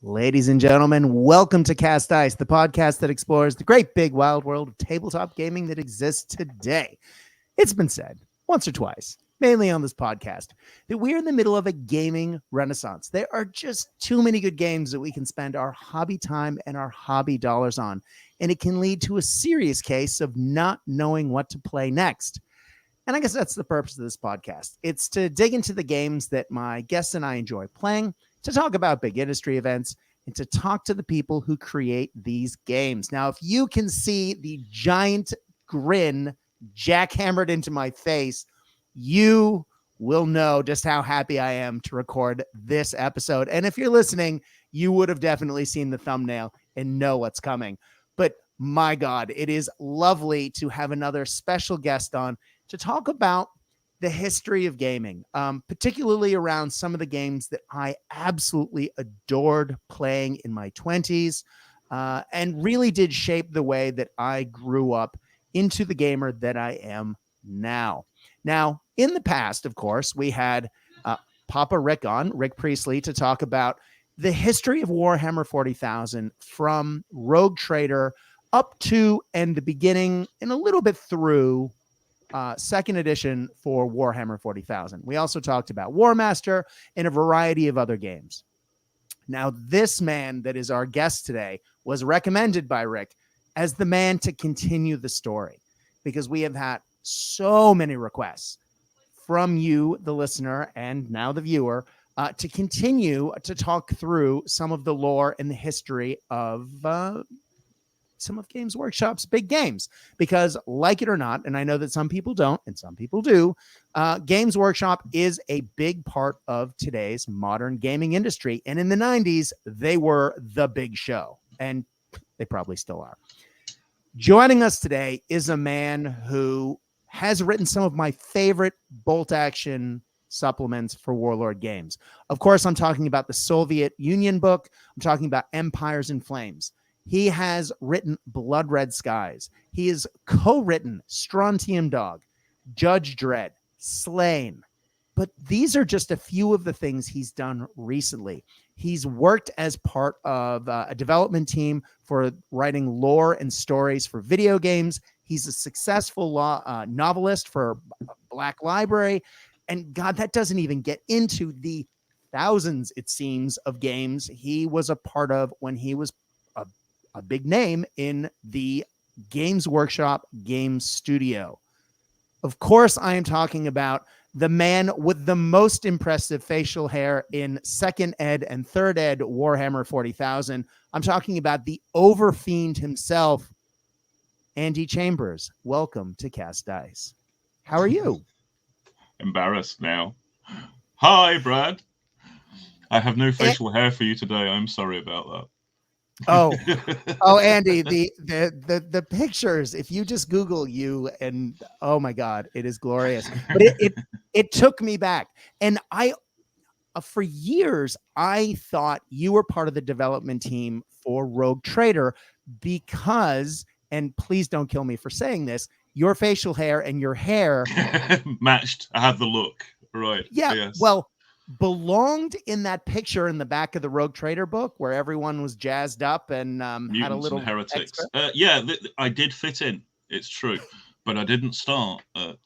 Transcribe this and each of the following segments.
Ladies and gentlemen, welcome to Cast Ice, the podcast that explores the great big wild world of tabletop gaming that exists today. It's been said once or twice, mainly on this podcast, that we're in the middle of a gaming renaissance. There are just too many good games that we can spend our hobby time and our hobby dollars on, and it can lead to a serious case of not knowing what to play next. And I guess that's the purpose of this podcast. It's to dig into the games that my guests and I enjoy playing, to talk about big industry events, and to talk to the people who create these games. Now, if you can see the giant grin jackhammered into my face, you will know just how happy I am to record this episode. And if you're listening, you would have definitely seen the thumbnail and know what's coming. But my God, it is lovely to have another special guest on to talk about the history of gaming, particularly around some of the games that I absolutely adored playing in my 20s and really did shape the way that I grew up into the gamer that I am now. Now, in the past, of course, we had Papa Rick on, Rick Priestley, to talk about the history of Warhammer 40,000 from Rogue Trader up to and the beginning and a little bit through second edition for Warhammer 40,000. We also talked about War Master and a variety of other games. Now, this man that is our guest today was recommended by Rick as the man to continue the story, because we have had so many requests from you, the listener, and now the viewer, to continue to talk through some of the lore and the history of some of Games Workshop's big games, because like it or not, and I know that some people don't and some people do, Games Workshop is a big part of today's modern gaming industry. And in the 90s, they were the big show, and they probably still are. Joining us today is a man who has written some of my favorite bolt action supplements for Warlord games. Of course, I'm talking about the Soviet Union book. I'm talking about Empires in Flames. He has written Blood Red Skies. He has co-written Strontium Dog, Judge Dredd, Slain. But these are just a few of the things he's done recently. He's worked as part of a development team for writing lore and stories for video games. He's a successful novelist for Black Library. And God, that doesn't even get into the thousands, it seems, of games he was a part of when he was a big name in the Games Workshop game studio. Of course, I am talking about the man with the most impressive facial hair in second ed and third ed Warhammer 40,000. I'm talking about the Overfiend himself, Andy Chambers. Welcome to Cast Dice. How are you? Embarrassed now. Hi, Brad. I have no facial hair for you today. I'm sorry about that. Oh, Andy, the pictures, if you just Google you, and oh my God, it is glorious. But it took me back. And I for years, I thought you were part of the development team for Rogue Trader because, and please don't kill me for saying this, your facial hair and your hair matched. I have the look. Right. Yeah. Yes. Well, belonged in that picture in the back of the Rogue Trader book where everyone was jazzed up and had a little and heretics. I did fit in. It's true, but I didn't start at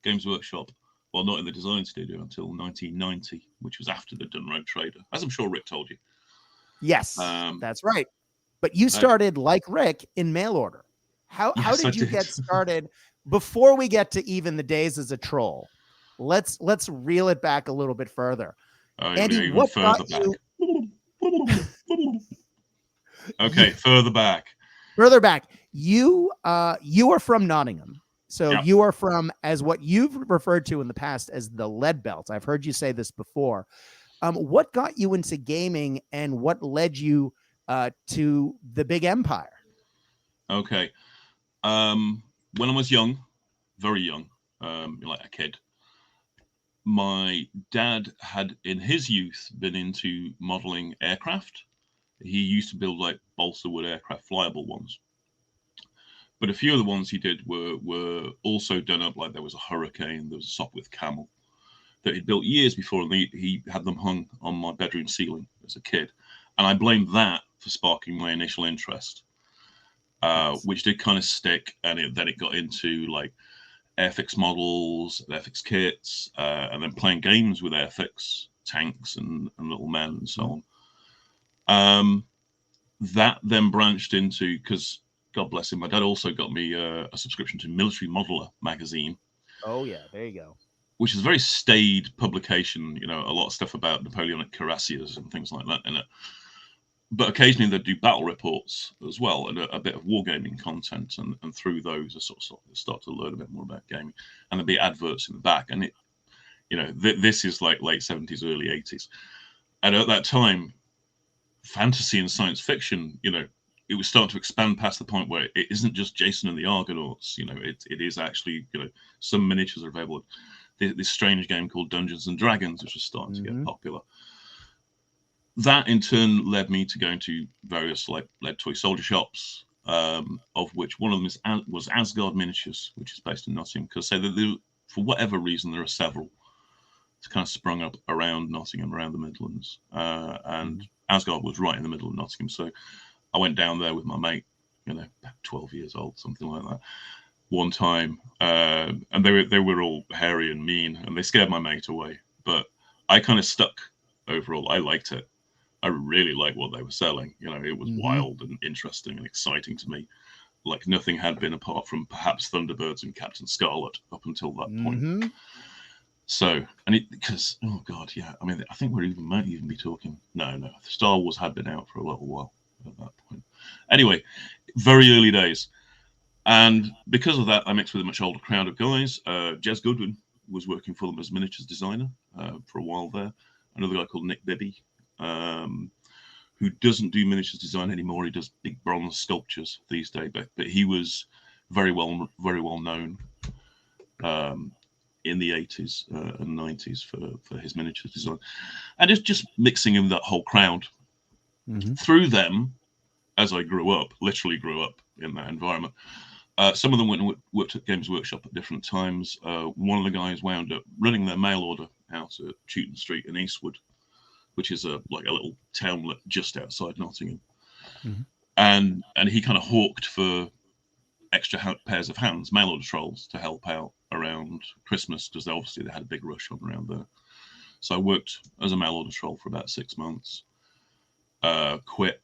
Games Workshop. Well, not in the design studio until 1990, which was after they'd done Rogue Trader, as I'm sure Rick told you. Yes, that's right. But you started like Rick in mail order. How did you get started? Before we get to even the days as a troll, let's reel it back a little bit further. Andy, what got you? Okay, further back. Further back. You are from Nottingham. So you are from, as what you've referred to in the past as the lead belt. I've heard you say this before. What got you into gaming and what led you to the big empire? Okay. When I was young, very young, like a kid, my dad had in his youth been into modeling aircraft. He used to build like balsa wood aircraft, flyable ones. But a few of the ones he did were also done up like there was a Hurricane, there was a Sopwith Camel that he'd built years before, and he had them hung on my bedroom ceiling as a kid. And I blamed that for sparking my initial interest, which did kind of stick. And then it got into like Airfix models, Airfix kits, and then playing games with Airfix tanks and little men and so on. That then branched into, because God bless him, my dad also got me a subscription to Military Modeler magazine. Oh yeah, there you go. Which is a very staid publication, you know, a lot of stuff about Napoleonic cuirassiers and things like that in it. But occasionally they'd do battle reports as well, and a bit of wargaming content, and through those I sort of start to learn a bit more about gaming. And there'd be adverts in the back, and it, you know, this is like late 70s, early 80s, and at that time, fantasy and science fiction, you know, it was starting to expand past the point where it isn't just Jason and the Argonauts, you know, it is actually, you know, some miniatures are available. This strange game called Dungeons and Dragons, which was starting to get popular. That in turn led me to going to various like lead toy soldier shops, of which one of them was Asgard Miniatures, which is based in Nottingham. Because for whatever reason, there are several. It's kind of sprung up around Nottingham, around the Midlands, and Asgard was right in the middle of Nottingham. So I went down there with my mate, you know, 12 years old, something like that, one time, and they were all hairy and mean, and they scared my mate away. But I kind of stuck overall. I liked it. I really liked what they were selling. You know, it was wild and interesting and exciting to me, like nothing had been apart from perhaps Thunderbirds and Captain Scarlet up until that point. So, and because, oh God, yeah, I mean, I think might even be talking, no, Star Wars had been out for a little while at that point. Anyway, very early days. And because of that, I mixed with a much older crowd of guys. Jez Goodwin was working for them as miniatures designer for a while there. Another guy called Nick Bibby, who doesn't do miniatures design anymore. He does big bronze sculptures these days, but he was very well known in the 80s and 90s for his miniatures design. And it's just mixing in that whole crowd. Through them, as I literally grew up in that environment, some of them went and worked at Games Workshop at different times. One of the guys wound up running their mail order out at Chewton Street in Eastwood, which is like a little townlet just outside Nottingham. And he kind of hawked for extra pairs of hands, mail order trolls, to help out around Christmas, because obviously they had a big rush on around there. So I worked as a mail order troll for about 6 months, quit,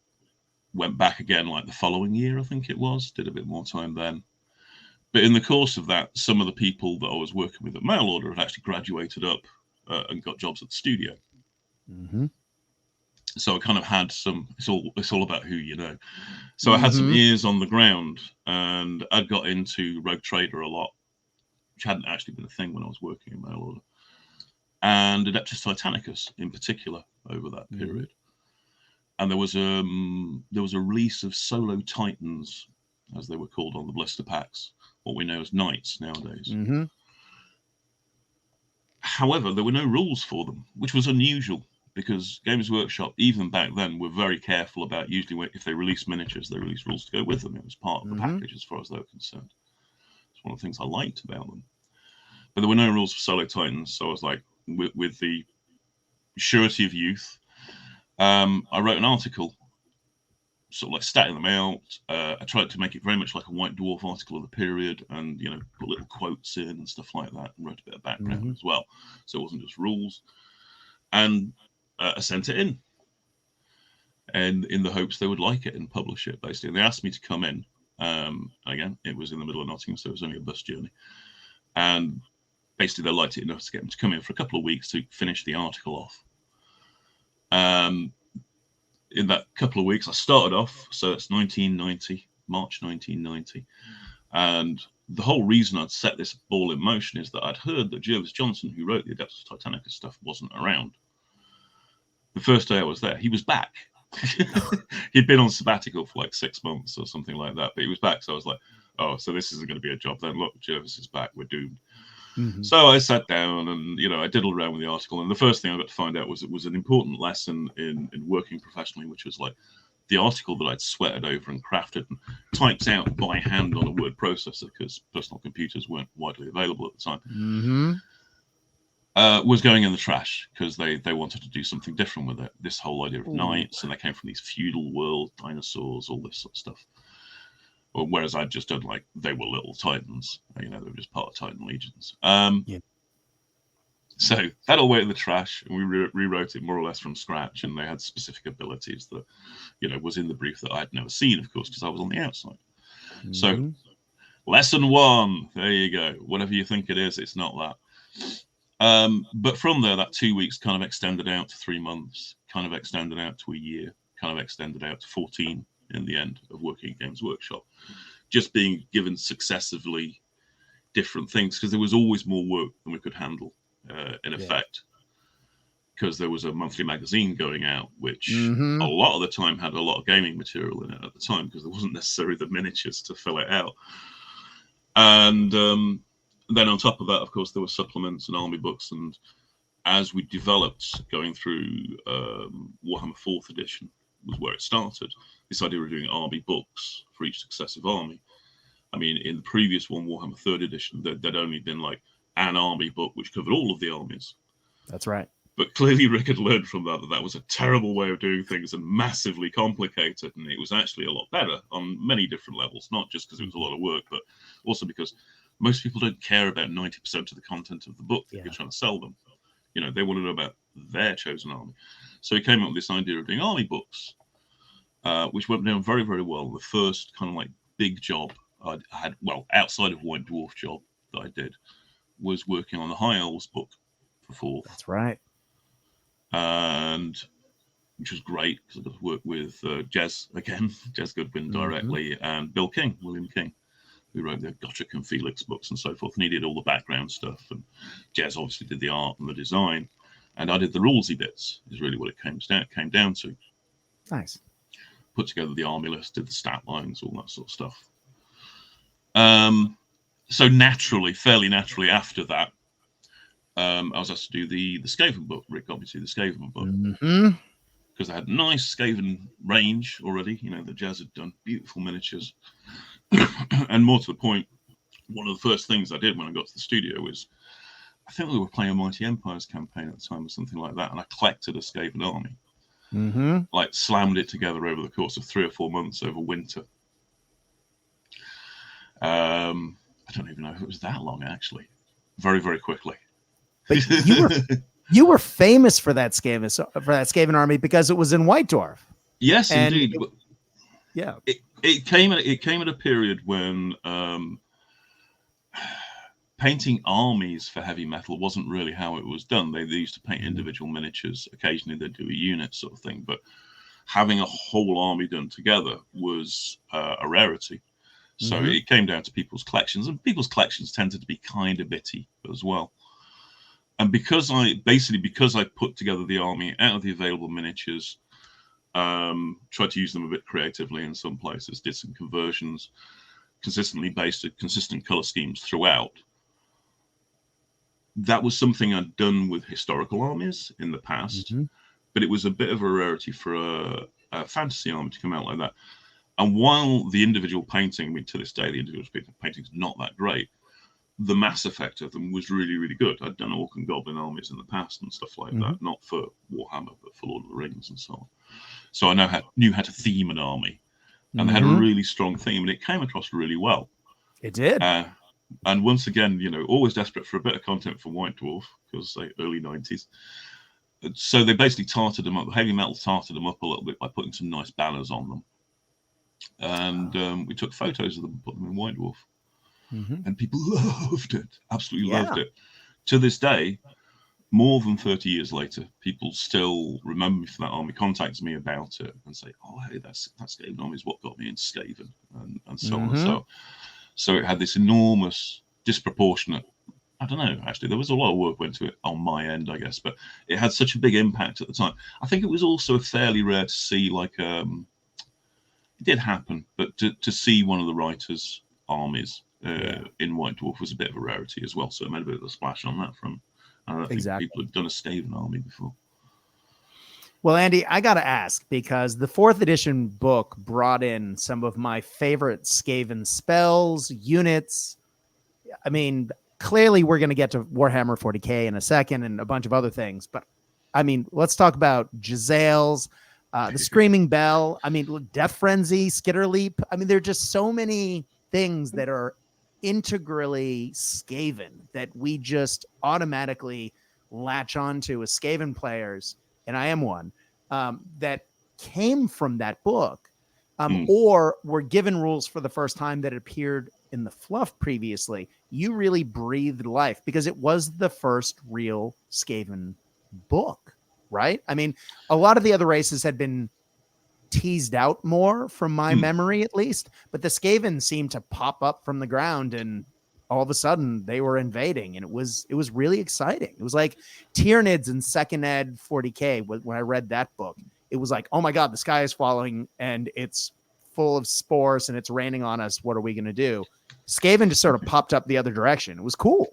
went back again like the following year, I think it was, did a bit more time then. But in the course of that, some of the people that I was working with at mail order had actually graduated up and got jobs at the studio. So I kind of had it's all about who you know. So I had some ears on the ground, and I'd got into Rogue Trader a lot, which hadn't actually been a thing when I was working in mail order, and Adeptus Titanicus in particular over that period. And there was a release of Solo Titans, as they were called on the blister packs, what we know as Knights nowadays. However, there were no rules for them, which was unusual, because Games Workshop, even back then, were very careful about, usually if they release miniatures, they release rules to go with them. It was part of the package as far as they were concerned. It's one of the things I liked about them. But there were no rules for Solo Titans, so I was like, with the surety of youth, I wrote an article, sort of like statting them out. I tried to make it very much like a White Dwarf article of the period, and, you know, put little quotes in and stuff like that, and wrote a bit of background as well. So it wasn't just rules. And I sent it in, and in the hopes they would like it and publish it, basically. And they asked me to come in. Again, it was in the middle of Nottingham, so it was only a bus journey. And basically they liked it enough to get me to come in for a couple of weeks to finish the article off. In that couple of weeks, I started off, so it's March 1990. And the whole reason I'd set this ball in motion is that I'd heard that Jervis Johnson, who wrote the Adeptus Titanicus stuff, wasn't around. The first day I was there, he was back. He'd been on sabbatical for like 6 months or something like that, but he was back. So I was like, oh, so this isn't going to be a job then. Look, Jervis is back. We're doomed. So I sat down and, you know, I diddled around with the article. And the first thing I got to find out was it was an important lesson in working professionally, which was like the article that I'd sweated over and crafted and typed out by hand on a word processor, because personal computers weren't widely available at the time. was going in the trash because they wanted to do something different with it. This whole idea of knights, and they came from these feudal world, dinosaurs, all this sort of stuff. Well, whereas I'd just done like they were little titans, they were just part of Titan legions. So that all went in the trash, and we rewrote it more or less from scratch. And they had specific abilities that, was in the brief that I'd never seen, of course, because I was on the outside. Mm-hmm. So, lesson 1, there you go. Whatever you think it is, it's not that. But from there, that 2 weeks kind of extended out to 3 months, kind of extended out to a year, kind of extended out to 14 in the end of working at Games Workshop, just being given successively different things because there was always more work than we could handle. In effect, because there was a monthly magazine going out, which a lot of the time had a lot of gaming material in it at the time because there wasn't necessarily the miniatures to fill it out. And then on top of that, of course, there were supplements and army books. And as we developed going through Warhammer 4th edition was where it started, this idea of doing army books for each successive army. I mean, in the previous one, Warhammer 3rd edition, there'd only been like an army book which covered all of the armies. That's right. But clearly Rick had learned from that was a terrible way of doing things and massively complicated, and it was actually a lot better on many different levels, not just because it was a lot of work, but also because most people don't care about 90% of the content of the book that you're trying to sell them. They want to know about their chosen army. So he came up with this idea of doing army books, which went down very, very well. The first kind of like big job I had, well, outside of White Dwarf job that I did, was working on the High Elves book for 4th. That's right. And which was great because I got to work with Jez Goodwin directly, and William King, who wrote the Gothic and Felix books and so forth. And he did all the background stuff, and Jez obviously did the art and the design, and I did the rulesy bits. Is really what it came down to. Nice. Put together the army list, did the stat lines, all that sort of stuff. So fairly naturally after that, I was asked to do the Skaven book. Rick got me to do the Skaven book because I had a nice Skaven range already. The Jazz had done beautiful miniatures, and more to the point, one of the first things I did when I got to the studio was, I think we were playing a Mighty Empires campaign at the time or something like that, and I collected a Skaven army, like slammed it together over the course of 3 or 4 months over winter. I don't even know if it was that long, actually. Very, very quickly. But you were famous for that Skaven army because it was in White Dwarf. Yes, and indeed. It came at a period when painting armies for heavy metal wasn't really how it was done. They used to paint individual miniatures. Occasionally they'd do a unit sort of thing, but having a whole army done together was a rarity. So it came down to people's collections, and people's collections tended to be kind of bitty as well. And because I put together the army out of the available miniatures, tried to use them a bit creatively in some places, did some conversions, consistently based on consistent color schemes throughout. That was something I'd done with historical armies in the past, but it was a bit of a rarity for a fantasy army to come out like that. And while the individual painting, to this day, the individual painting is not that great, the mass effect of them was really, really good. I'd done Orc and Goblin armies in the past and stuff like that, not for Warhammer, but for Lord of the Rings and so on. So I knew how to theme an army, and they had a really strong theme, and it came across really well. It did. And once again, always desperate for a bit of content from White Dwarf, because early 90s. So they basically tarted them up, heavy metal tarted them up a little bit by putting some nice banners on them. And we took photos of them and put them in White Dwarf. And people loved it, absolutely loved it. To this day, more than 30 years later, people still remember me for that army, contact me about it and say, oh, hey, that Skaven army is what got me into Skaven, and so on. So it had this enormous, disproportionate, I don't know, actually, there was a lot of work went to it on my end, I guess, but it had such a big impact at the time. I think it was also fairly rare to see, it did happen, but to see one of the writers' armies in White Dwarf was a bit of a rarity as well. So it made a bit of a splash on that front. I don't think people had done a Skaven army before. Well, Andy, I got to ask, because the 4th edition book brought in some of my favorite Skaven spells, units. I mean, clearly we're going to get to Warhammer 40K in a second and a bunch of other things. But I mean, let's talk about Giselles, the Screaming Bell. I mean, Death Frenzy, Skitter Leap. I mean, there are just so many things that are integrally Skaven that we just automatically latch onto as Skaven players. And I am one that came from that book. Or were given rules for the first time that appeared in the fluff previously. You really breathed life because it was the first real Skaven book, right? I mean, a lot of the other races had been teased out more from my memory, at least, but the Skaven seemed to pop up from the ground and all of a sudden they were invading, and it was really exciting. It was like Tyranids in second ed 40K. When I read that book, it was like, oh my God, the sky is falling and it's full of spores and it's raining on us. What are we going to do? Skaven just sort of popped up the other direction. It was cool.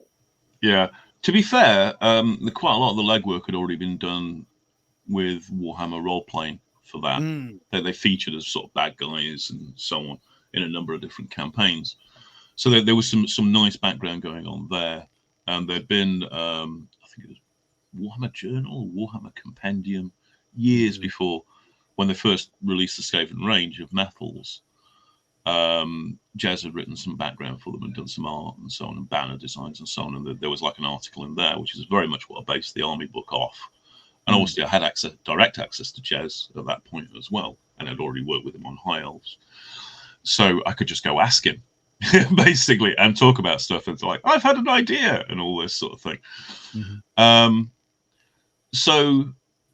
Yeah. To be fair, quite a lot of the legwork had already been done with Warhammer role-playing for that. They featured as sort of bad guys and so on in a number of different campaigns. So there was some nice background going on there. And there'd been, I think it was Warhammer Journal, Warhammer Compendium, years before, when they first released the Skaven range of metals. Jez had written some background for them and done some art and so on, and banner designs and so on. And there was like an article in there, which is very much what I based the army book off. And obviously I had direct access to Jez at that point as well. And I'd already worked with him on High Elves. So I could just go ask him, basically, and talk about stuff. And it's like, I've had an idea and all this sort of thing. So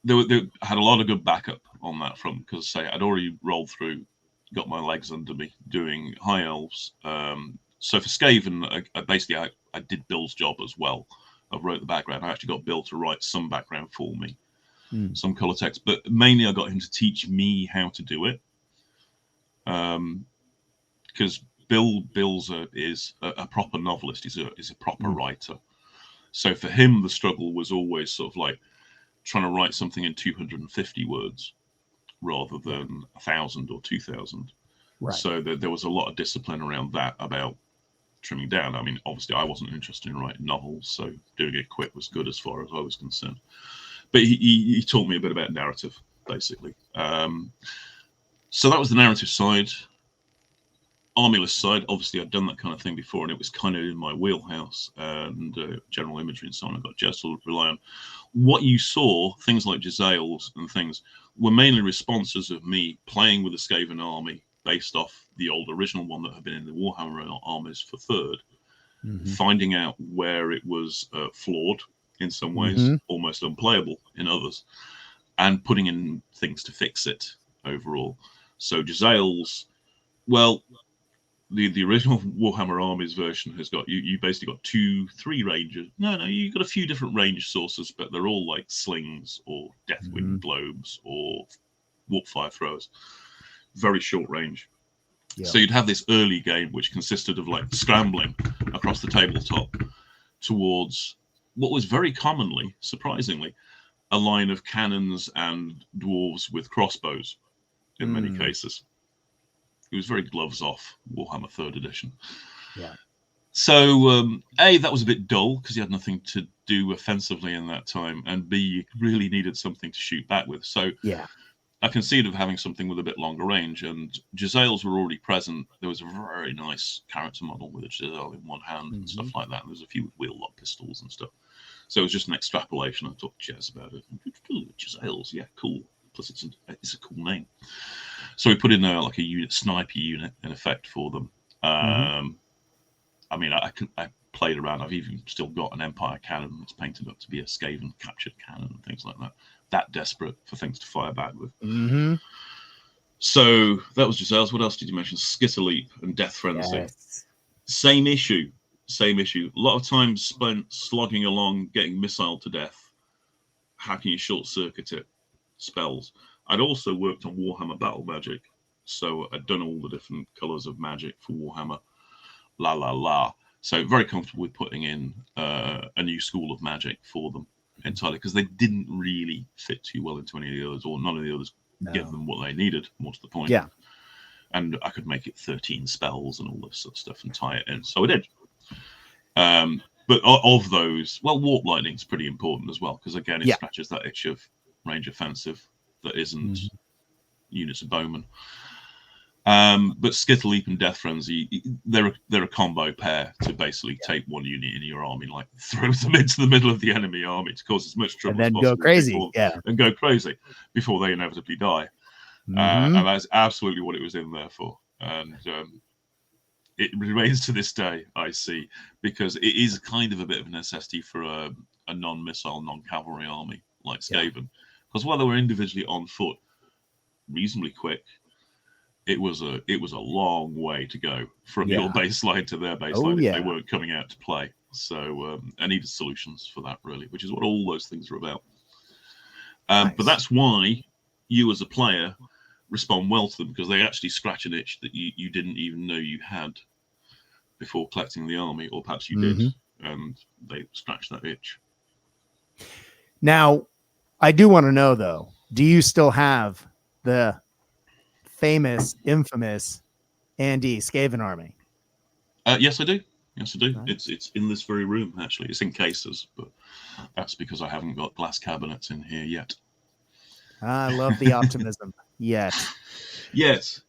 I had a lot of good backup on that front, because say I'd already rolled through, got my legs under me doing High Elves. So for Skaven, I did Bill's job as well. I wrote the background. I actually got Bill to write some background for me, some color text, but mainly I got him to teach me how to do it. Because Bill's is a proper novelist. He's a proper writer. So for him, the struggle was always sort of like trying to write something in 250 words rather than 1,000 or 2,000. Right. So there was a lot of discipline around that, about trimming down. I mean, obviously I wasn't interested in writing novels, so doing it quick was good as far as I was concerned. But he taught me a bit about narrative, basically. So that was the narrative side. Army list side, obviously I'd done that kind of thing before, and it was kind of in my wheelhouse, and general imagery and so on. I got Jess to rely on. What you saw, things like Giselles and things, were mainly responses of me playing with the Skaven army based off the old original one that had been in the Warhammer armies for third, finding out where it was flawed in some ways, almost unplayable in others, and putting in things to fix it overall. So Giselles, well, the original Warhammer Armies version has got you basically got 2-3 ranges. No, you've got a few different range sources, but they're all like slings or Deathwind globes or warp fire throwers. Very short range. Yeah. So you'd have this early game which consisted of like scrambling across the tabletop towards what was very commonly, surprisingly, a line of cannons and dwarves with crossbows in many cases. It was very gloves off Warhammer 3rd edition. Yeah. So, A, that was a bit dull because you had nothing to do offensively in that time, and B, you really needed something to shoot back with. So, I conceived of having something with a bit longer range, and Giselles were already present. There was a very nice character model with a Giselle in one hand and stuff like that. And there's a few with wheel-lock pistols and stuff. So it was just an extrapolation. I talked to Jez about it. Giselles, yeah, cool. Plus, it's a cool name. So we put in like a sniper unit in effect for them. I mean, I played around. I've even still got an Empire cannon that's painted up to be a Skaven captured cannon and things like that. That desperate for things to fire back with. So that was Giselles. What else did you mention? Skitter Leap and Death Frenzy. Yes. Same issue. A lot of time spent slogging along, getting missiled to death. How can you short circuit it? Spells. I'd also worked on Warhammer Battle Magic, so I'd done all the different colors of magic for Warhammer. So very comfortable with putting in a new school of magic for them entirely, because they didn't really fit too well into any of the others, or none of the others gave them what they needed, more to the point. Yeah. And I could make it 13 spells and all this sort of stuff and tie it in. So I did. But But of those, well, warp lightning's pretty important as well, because again, it scratches that itch of range offensive that isn't units of bowmen. But Skittle Leap and Death Frenzy, they're a combo pair to basically take one unit in your army, like throw them into the middle of the enemy army to cause as much trouble and then as possible. Go crazy, and go crazy before they inevitably die. And that's absolutely what it was in there for. And it remains to this day, I see, because it is kind of a bit of a necessity for a non-missile, non-cavalry army like Skaven. Because while they were individually on foot, reasonably quick, it was a long way to go from your baseline to their baseline if they weren't coming out to play. So I needed solutions for that, really, which is what all those things are about. But that's why you as a player respond well to them, because they actually scratch an itch that you didn't even know you had before collecting the army, or perhaps you did, and they scratch that itch. Now, I do want to know, though, do you still have the famous, infamous Andy Skaven army? Yes, I do. Yes, I do. Nice. It's in this very room, actually. It's in cases, but that's because I haven't got glass cabinets in here yet. I love the optimism. Yes.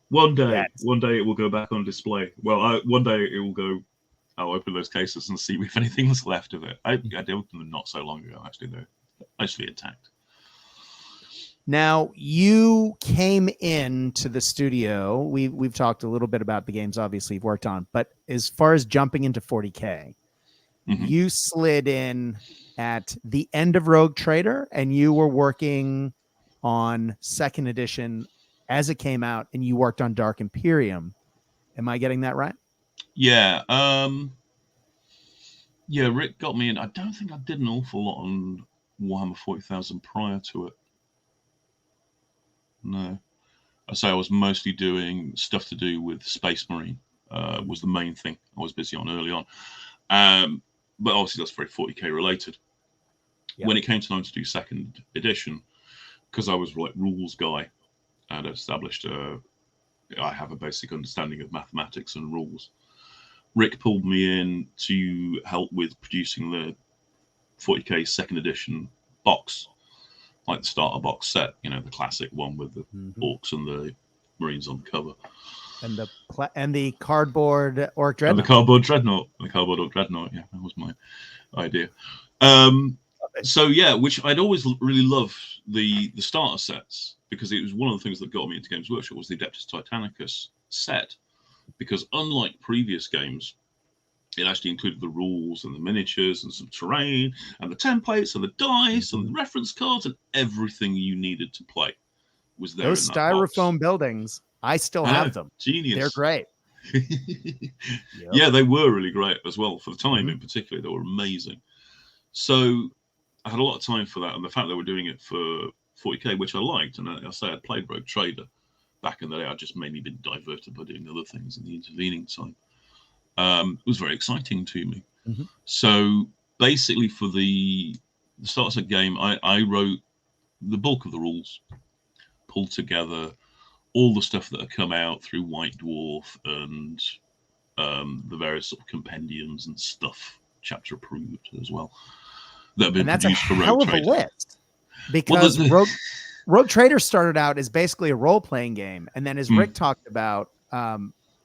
One day it will go back on display. Well, one day it will go. I'll open those cases and see if anything's left of it. I opened them not so long ago. Actually, they're mostly intact. Now, you came into the studio. We've talked a little bit about the games, obviously, you've worked on, but as far as jumping into 40K, you slid in at the end of Rogue Trader, and you were working on second edition as it came out, and you worked on Dark Imperium. Am I getting that right? Yeah. Rick got me in. I don't think I did an awful lot on Warhammer 40,000 prior to it. No. I say I was mostly doing stuff to do with Space Marine, was the main thing I was busy on early on. But obviously that's very 40K related. Yep. When it came time to do second edition, because I was like rules guy and established I have a basic understanding of mathematics and rules, Rick pulled me in to help with producing the 40K second edition box, like the starter box set, the classic one with the orcs and the Marines on the cover, and the cardboard orc dreadnought, and the cardboard orc dreadnought. Yeah, that was my idea. Which I'd always really loved the starter sets, because it was one of the things that got me into Games Workshop was the Adeptus Titanicus set, because unlike previous games, it actually included the rules and the miniatures and some terrain and the templates and the dice and the reference cards, and everything you needed to play was there. Those styrofoam buildings, I still have them. Genius. They're great. Yeah, they were really great as well for the time. In particular, they were amazing. So I had a lot of time for that, and the fact they were doing it for 40K, which I liked, and I say I'd played Rogue Trader back in the day. I'd just mainly been diverted by doing other things in the intervening time. It was very exciting to me. So basically, for the starter set game, I wrote the bulk of the rules, pulled together all the stuff that had come out through White Dwarf and the various sort of compendiums and stuff, chapter approved as well, that have been produced for Rogue Trader. List, because Rogue Trader started out as basically a role-playing game, and then as Rick talked about,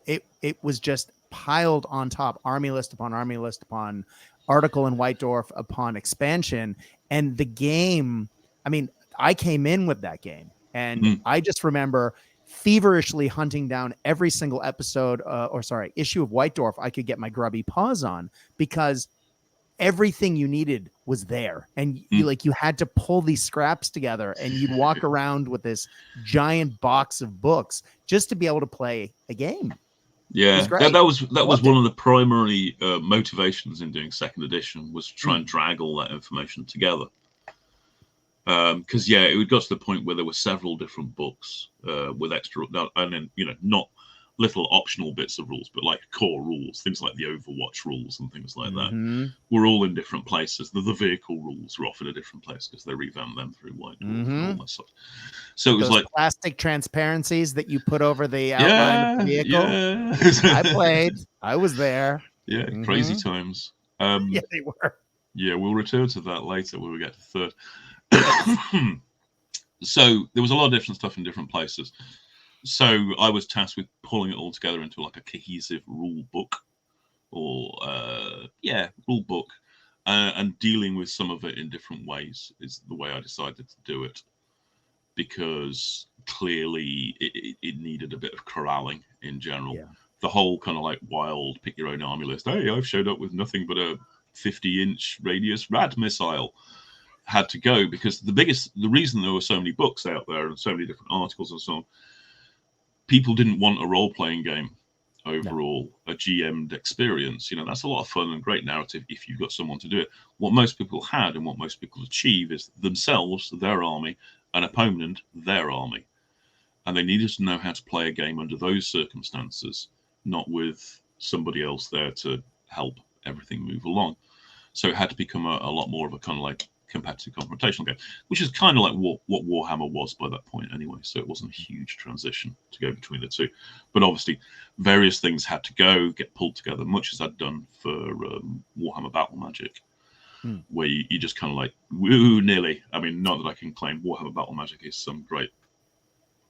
it was just piled on top, army list upon article in White Dwarf upon expansion. And the game, I mean, I came in with that game, and I just remember feverishly hunting down every single issue of White Dwarf I could get my grubby paws on, because everything you needed was there, and you had to pull these scraps together, and you'd walk around with this giant box of books just to be able to play a game. Yeah, that was one of the primary motivations in doing second edition, was to try and drag all that information together. Because it got to the point where there were several different books with extra, and then not little optional bits of rules, but like core rules, things like the Overwatch rules and things like that, were all in different places. The vehicle rules were often a different place because they revamped them through White Dwarf and all that stuff. So it was like plastic transparencies that you put over the outline of the vehicle. I played. I was there. Yeah, crazy times. Yeah, they were. Yeah, we'll return to that later when we get to third. So there was a lot of different stuff in different places. So I was tasked with pulling it all together into like a cohesive rule book, or rule book, and dealing with some of it in different ways is the way I decided to do it, because clearly it needed a bit of corralling in general. Yeah. The whole kind of like wild pick your own army list. Hey, I've showed up with nothing but a 50-inch radius rad missile had to go, because the reason there were so many books out there and so many different articles and so on, people didn't want a role-playing game overall, a GM'd experience. That's a lot of fun and great narrative if you've got someone to do it. What most people had and what most people achieve is themselves, their army, an opponent, their army. And they needed to know how to play a game under those circumstances, not with somebody else there to help everything move along. So it had to become a lot more of a kind of like competitive confrontational game, which is kind of like what Warhammer was by that point anyway. So it wasn't a huge transition to go between the two. But obviously, various things had to get pulled together, much as I'd done for Warhammer Battle Magic, where you just kind of like, woo, nearly. I mean, not that I can claim Warhammer Battle Magic is some great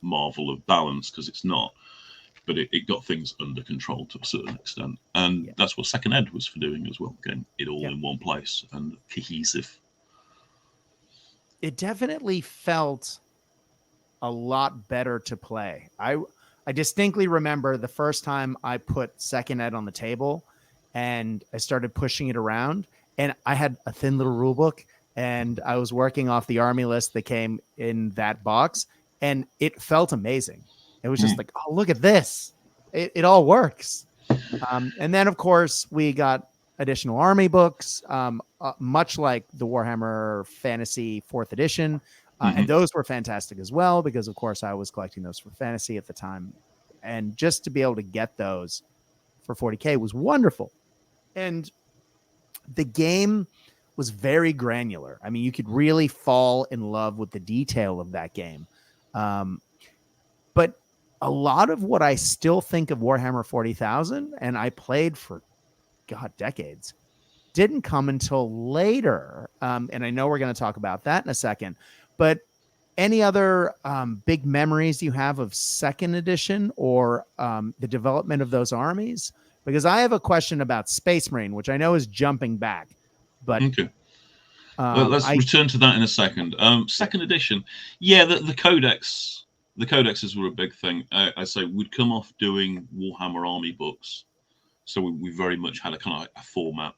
marvel of balance, because it's not. But it got things under control to a certain extent. And that's what Second Ed was for doing as well, getting it all in one place and cohesive. It definitely felt a lot better to play. I distinctly remember the first time I put Second Ed on the table and I started pushing it around, and I had a thin little rule book and I was working off the army list that came in that box, and it felt amazing. It was just like, oh, look at this. It all works. And then, of course, we got additional army books, much like the Warhammer Fantasy 4th edition. And those were fantastic as well, because, of course, I was collecting those for Fantasy at the time. And just to be able to get those for 40K was wonderful. And the game was very granular. I mean, you could really fall in love with the detail of that game. But a lot of what I still think of Warhammer 40,000, and I played for, decades, didn't come until later. And I know we're going to talk about that in a second. But any other big memories you have of second edition or the development of those armies? Because I have a question about Space Marine, which I know is jumping back. But okay. Let's return to that in a second. Second edition, the codex. The codexes were a big thing. I say we'd come off doing Warhammer Army books, so we very much had a kind of like a format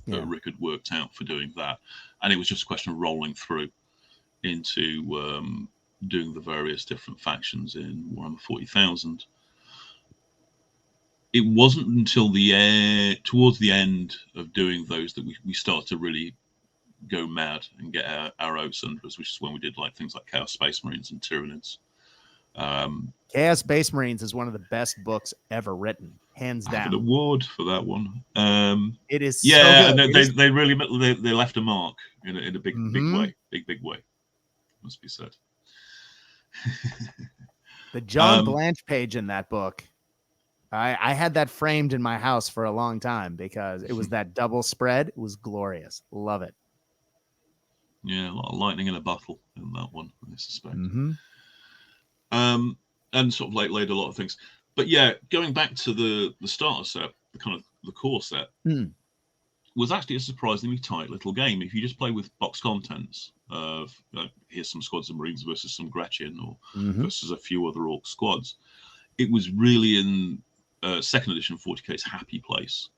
that Rick had worked out for doing that, and it was just a question of rolling through into doing the various different factions in Warhammer 40,000. It wasn't until towards the end of doing those that we started to really go mad and get our oats under us, which is when we did like things like Chaos Space Marines and Tyranids. Chaos Space Marines is one of the best books ever written, hands down. I have an award for that one. It is so good. They really they left a mark in a big big way, must be said. The John Blanche page in that book, I had that framed in my house for a long time because it was that double spread. It was glorious. Love it. Yeah, a lot of lightning in a bottle in that one, I suspect. And sort of like laid a lot of things. But going back to the starter set, the kind of the core set, was actually a surprisingly tight little game. If you just play with box contents of here's some squads of Marines versus some Gretchen or versus a few other Orc squads, it was really in second edition 40K's happy place.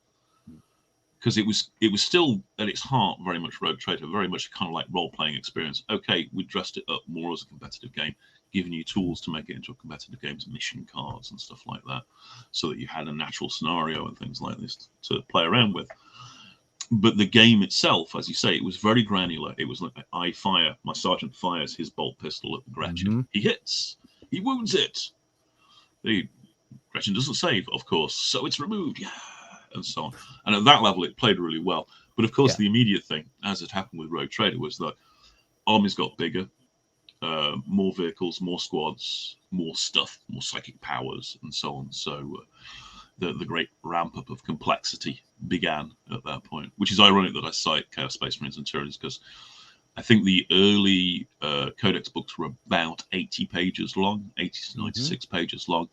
Because it was still at its heart very much Rogue Trader, very much kind of like role-playing experience. Okay, we dressed it up more as a competitive game, giving you tools to make it into a competitive game, mission cards and stuff like that, so that you had a natural scenario and things like this to play around with. But the game itself, as you say, it was very granular. It was like I fire, my sergeant fires his bolt pistol at the Gretchen. He hits, he wounds it. The Gretchen doesn't save, of course, so it's removed. And so on. And at that level, it played really well. But of course, the immediate thing, as it happened with Rogue Trader, was that armies got bigger, more vehicles, more squads, more stuff, more psychic powers, and so on. So the great ramp up of complexity began at that point, which is ironic that I cite Chaos Space Marines and Tyrannies, because I think the early Codex books were about 80 pages long, 80 to 96 pages long.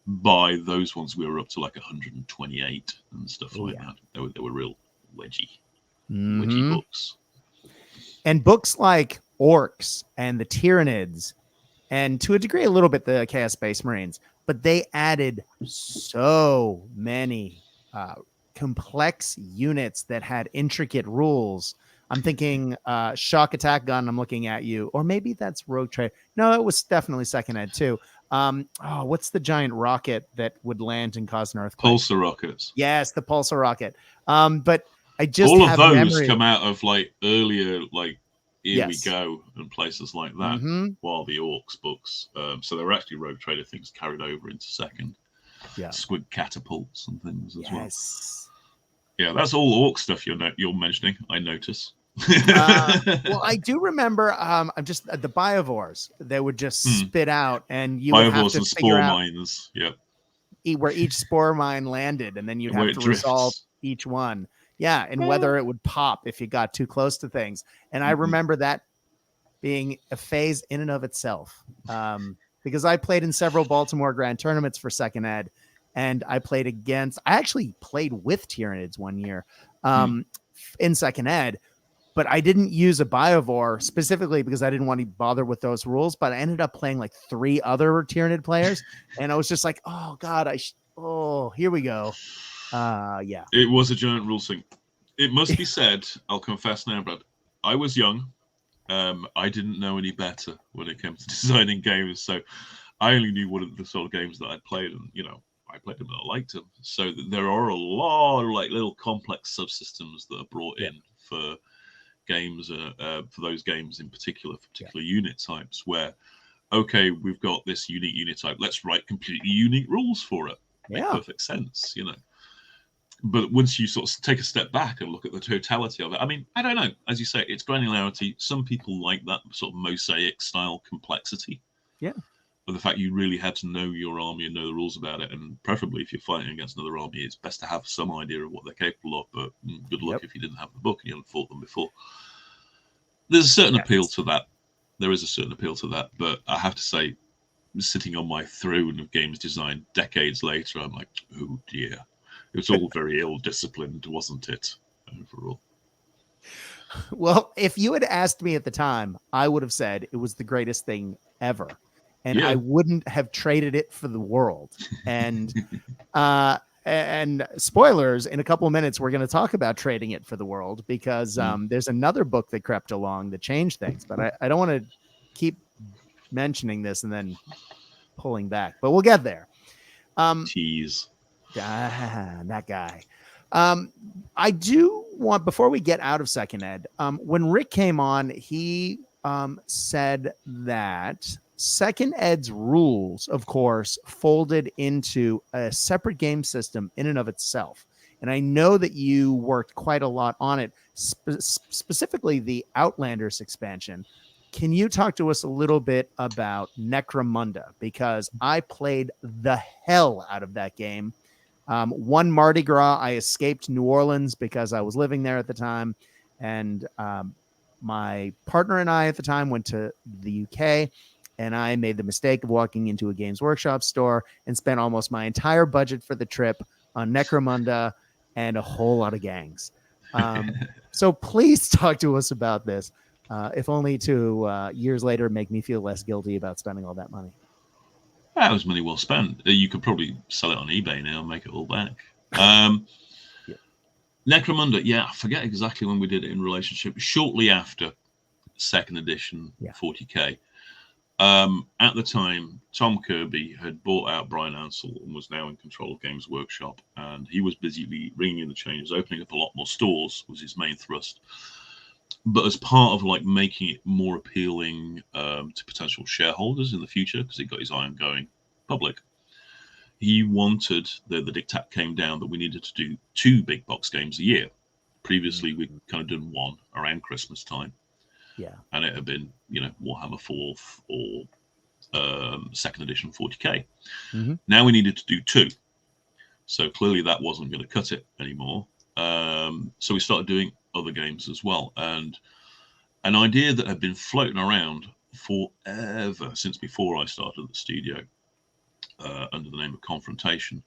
By those ones, we were up to like 128 and stuff like that. They were real wedgy books. And books like Orcs and the Tyranids, and to a degree, a little bit the Chaos Space Marines, but they added so many complex units that had intricate rules. I'm thinking Shock Attack Gun. I'm looking at you, or maybe that's Rogue Trader. No, it was definitely second ed too. What's the giant rocket that would land and cause an earthquake? Pulsar rockets. Yes, the Pulsar rocket. But I just all of have those come out of like earlier, like Here We Yes. Go and places like that. While the Orcs books, so there were actually Rogue Trader things carried over into second. Yeah, Squid catapults and things as well. Yeah, that's all Orc stuff you're mentioning. I notice. Well, I do remember. I'm just the Biovores. They would just spit out, and you would have Biovores to and figure spore out mines. Yep. where each spore mine landed, and then you'd And where have it to resolve drifts. each one. Yeah, and whether it would pop if you got too close to things. And I remember that being a phase in and of itself, because I played in several Baltimore Grand tournaments for second ed, and I actually played with Tyranids one year in second ed, but I didn't use a Biovore specifically because I didn't want to bother with those rules. But I ended up playing like 3 other Tyranid players, and I was just like, oh God, here we go. Yeah. It was a giant rule sink. It must be said, I'll confess now, Brad, I was young. I didn't know any better when it came to designing games, so I only knew what the sort of games that I'd played, and I played them and I liked them. So there are a lot of like little complex subsystems that are brought in for games, for those games in particular, for particular unit types, where okay, we've got this unique unit type, let's write completely unique rules for it. Make perfect sense, But once you sort of take a step back and look at the totality of it, I mean, I don't know. As you say, it's granularity. Some people like that sort of mosaic style complexity. Yeah. But the fact you really had to know your army and know the rules about it, and preferably if you're fighting against another army, it's best to have some idea of what they're capable of. But good luck if you didn't have the book and you haven't fought them before. There's a certain appeal to that. There is a certain appeal to that. But I have to say, sitting on my throne of games design decades later, I'm like, oh dear. It was all very ill-disciplined, wasn't it, overall? Well, if you had asked me at the time, I would have said it was the greatest thing ever. And I wouldn't have traded it for the world. And spoilers, in a couple of minutes, we're going to talk about trading it for the world, because there's another book that crept along that changed things. But I don't want to keep mentioning this and then pulling back. But we'll get there. Tease. That guy. I do want, before we get out of second ed, when Rick came on, he said that second ed's rules, of course, folded into a separate game system in and of itself. And I know that you worked quite a lot on it, specifically the Outlanders expansion. Can you talk to us a little bit about Necromunda? Because I played the hell out of that game. One Mardi Gras, I escaped New Orleans because I was living there at the time. And my partner and I at the time went to the UK, and I made the mistake of walking into a Games Workshop store and spent almost my entire budget for the trip on Necromunda and a whole lot of gangs. So please talk to us about this, if only to years later make me feel less guilty about spending all that money. That was money well spent. You could probably sell it on eBay now and make it all back. Necromunda, I forget exactly when we did it in relationship. Shortly after second edition 40k. At the time, Tom Kirby had bought out Brian Ansell and was now in control of Games Workshop, and he was busy ringing in the changes, opening up a lot more stores was his main thrust. But as part of like making it more appealing to potential shareholders in the future, because he got his eye on going public, he wanted, the diktat came down that we needed to do 2 big box games a year. Previously, we'd kind of done one around Christmas time. Yeah. And it had been, Warhammer 4th or second edition 40k. Now we needed to do 2. So clearly that wasn't going to cut it anymore. So we started doing other games as well. And an idea that had been floating around forever, since before I started the studio, under the name of Confrontation,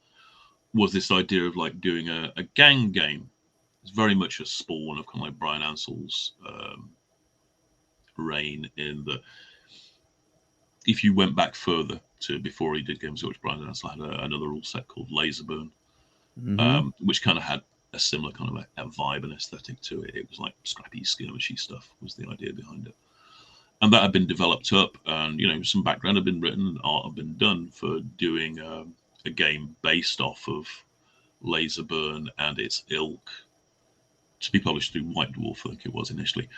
was this idea of like doing a gang game. It's very much a spawn of kind of like Brian Ansell's reign, in the, if you went back further to before he did games, which Brian Ansell had another rule set called Laserburn, which kind of had a similar kind of a vibe and aesthetic to it. It was like scrappy, skirmishy stuff was the idea behind it. And that had been developed up, and some background had been written, and art had been done for doing a game based off of Laserburn and its ilk, to be published through White Dwarf, I think it was initially.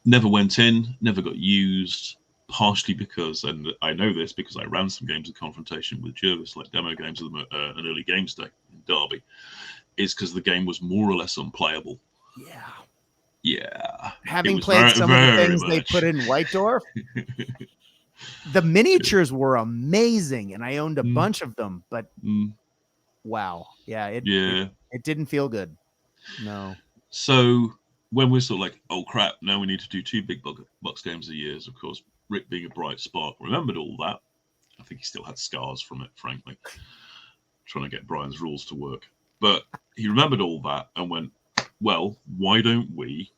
Never went in, never got used, partially because, and I know this because I ran some games of Confrontation with Jervis, like demo games of them at an early games day in Derby, is because the game was more or less unplayable. Yeah. Having played some of the things they put in White Dwarf, the miniatures were amazing, and I owned a bunch of them, but wow. Yeah, it didn't feel good. No. So when we're sort of like, oh crap, now we need to do 2 big box games a year, of course, Rick, being a bright spark, remembered all that. I think he still had scars from it, frankly, trying to get Brian's rules to work. But he remembered all that and went, well, why don't we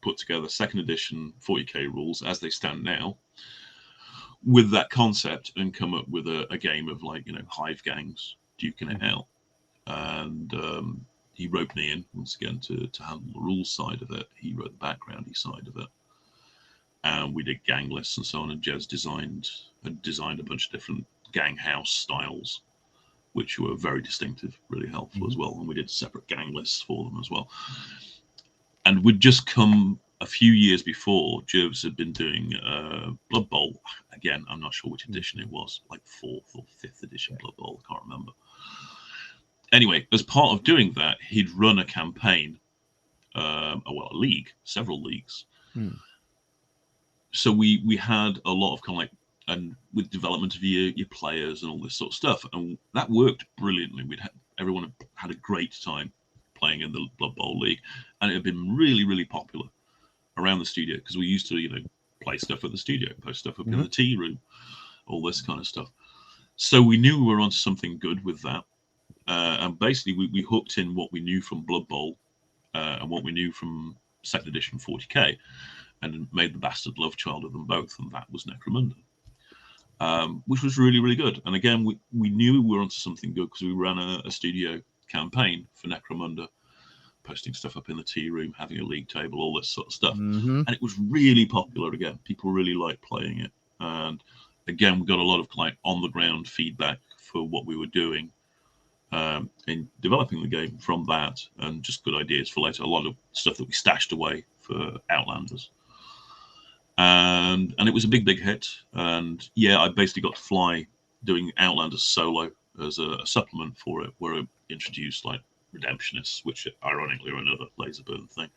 put together 2nd edition 40k rules as they stand now with that concept and come up with a game of like, hive gangs duking it out. And he roped me in once again to handle the rules side of it. He wrote the backgroundy side of it. And we did gang lists and so on. And Jez had designed a bunch of different gang house styles, which were very distinctive, really helpful as well. And we did separate gang lists for them as well. And we'd just come a few years before, Jervis had been doing Blood Bowl. Again, I'm not sure which edition it was, like 4th or 5th edition Blood Bowl, I can't remember. Anyway, as part of doing that, he'd run a campaign, a league, several leagues. So we had a lot of kind of like, and with development of your players and all this sort of stuff, and that worked brilliantly. Everyone had a great time playing in the Blood Bowl League, and it had been really, really popular around the studio because we used to, play stuff at the studio, post stuff up in the tea room, all this kind of stuff. So we knew we were onto something good with that. And basically, we hooked in what we knew from Blood Bowl and what we knew from 2nd edition 40k, and made the bastard love child of them both, and that was Necromunda, which was really, really good. And again, we knew we were onto something good because we ran a studio campaign for Necromunda, posting stuff up in the tea room, having a league table, all this sort of stuff. And it was really popular again. People really liked playing it. And again, we got a lot of like on-the-ground feedback for what we were doing in developing the game from that, and just good ideas for later. A lot of stuff that we stashed away for Outlanders. And it was a big hit. And yeah, I basically got to fly doing Outlanders solo as a supplement for it, where it introduced like Redemptionists, which ironically are another Laserburn thing.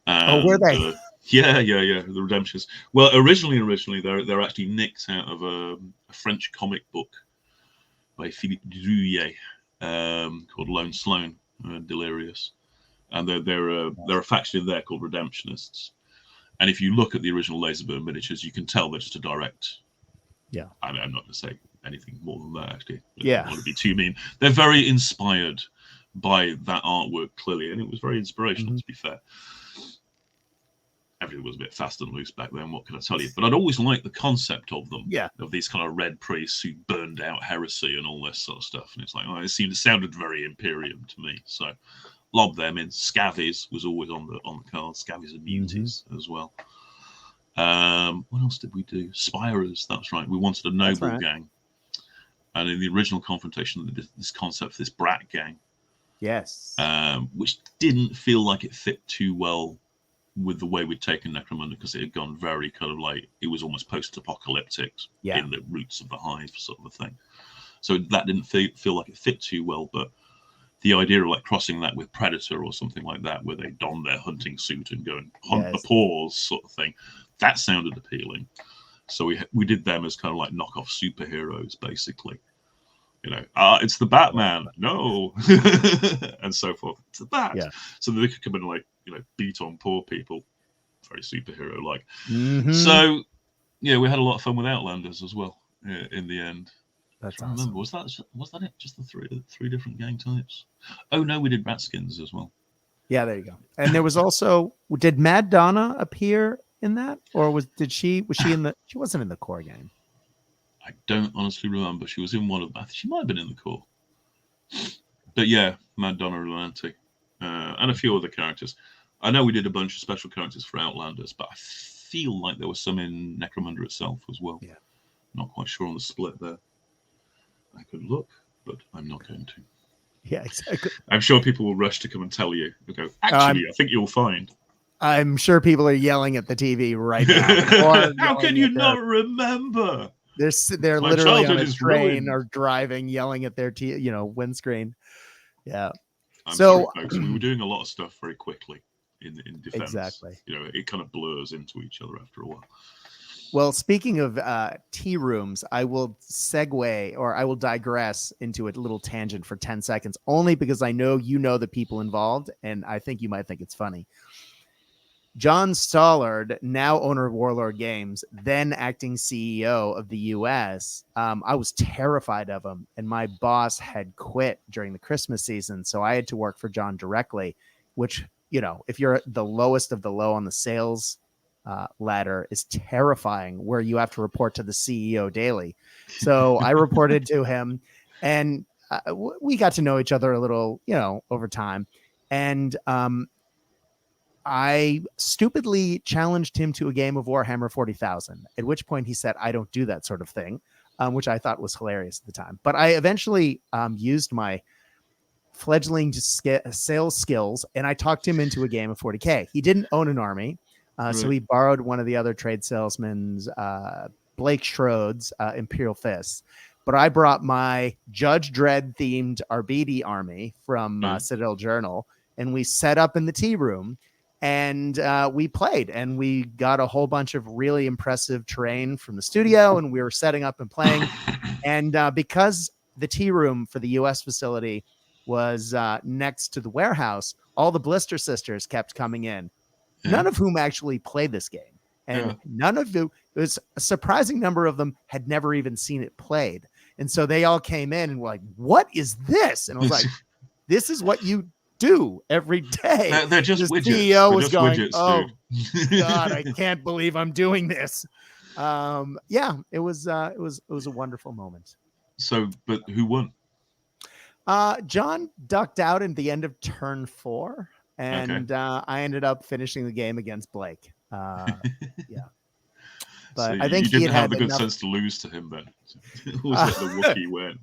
And, were they? Yeah, the Redemptionists. Well, originally they're actually nicked out of a French comic book by Philippe Drouillet called Lone Sloan, Delirious, and they're a faction in there called Redemptionists. And if you look at the original Laserburn miniatures, you can tell they're just a direct. Yeah, I'm not going to say anything more than that, actually. I yeah, don't want to be too mean. They're very inspired by that artwork, clearly, and it was very inspirational. To be fair, everything was a bit fast and loose back then. What can I tell you? But I'd always liked the concept of them. Yeah, of these kind of red priests who burned out heresy and all this sort of stuff. And it's like, it sounded very Imperium to me. So lob them in. Scavies was always on the card. Scavies and Muties as well. What else did we do? Spirers, that's right. We wanted a noble gang. And in the original Confrontation, this concept, this brat gang. Yes. Which didn't feel like it fit too well with the way we'd taken Necromunda, because it had gone very kind of like, it was almost post-apocalyptic in the roots of the hive sort of a thing. So that didn't feel like it fit too well, but the idea of like crossing that with Predator or something like that, where they don their hunting suit and go and hunt the paws sort of thing, that sounded appealing. So we did them as kind of like knockoff superheroes, basically. It's the Batman, no, and so forth. It's the Bat. Yeah. So they could come and beat on poor people, very superhero like. Mm-hmm. So yeah, we had a lot of fun with Outlanders as well. In the end, That's I remember. awesome. Was that it? Just the three different game types? Oh no, we did Ratskins as well. Yeah, there you go. And there was also, did Mad Donna appear in that, or was she in the? She wasn't in the core game. I don't honestly remember. She was in one of them. I think she might have been in the core. But yeah, Mad Donna Atlantic, and a few other characters. I know we did a bunch of special characters for Outlanders, but I feel like there was some in Necromunda itself as well. Yeah. Not quite sure on the split there. I could look, but I'm not going to. Yeah, exactly. I'm sure people will rush to come and tell you. They'll go, actually, I think you'll find. I'm sure people are yelling at the TV right now. How can you not remember? They're literally on a train or driving, yelling at their windscreen. Yeah. I'm sorry, folks. We were doing a lot of stuff very quickly in defense. Exactly. It kind of blurs into each other after a while. Well, speaking of tea rooms, I will segue, or I will digress into a little tangent for 10 seconds, only because I know the people involved, and I think you might think it's funny. John Stollard, now owner of Warlord Games, then acting CEO of the U.S., I was terrified of him, and my boss had quit during the Christmas season, so I had to work for John directly, which, if you're the lowest of the low on the sales ladder, is terrifying, where you have to report to the CEO daily. So I reported to him, and we got to know each other a little, over time. And I stupidly challenged him to a game of Warhammer 40,000, at which point he said, I don't do that sort of thing, which I thought was hilarious at the time. But I eventually used my fledgling sales skills, and I talked him into a game of 40K. He didn't own an army. So he borrowed one of the other trade salesmen's, Blake Schroed's Imperial Fists. But I brought my Judge Dredd themed Arbidi army from Citadel Journal, and we set up in the tea room, and we played, and we got a whole bunch of really impressive terrain from the studio, and we were setting up and playing. And because the tea room for the U.S. facility was next to the warehouse, all the Blister Sisters kept coming in. None of whom actually played this game. And none of them, it was a surprising number of them had never even seen it played. And so they all came in and were like, what is this? And I was like, this is what you do every day. They're just widgets. The CEO was going, widgets, oh, God, I can't believe I'm doing this. It was a wonderful moment. So, but who won? John ducked out at the end of turn 4. And I ended up finishing the game against Blake. But so I think you didn't have the good enough sense to lose to him then. Was let the Wookiee win?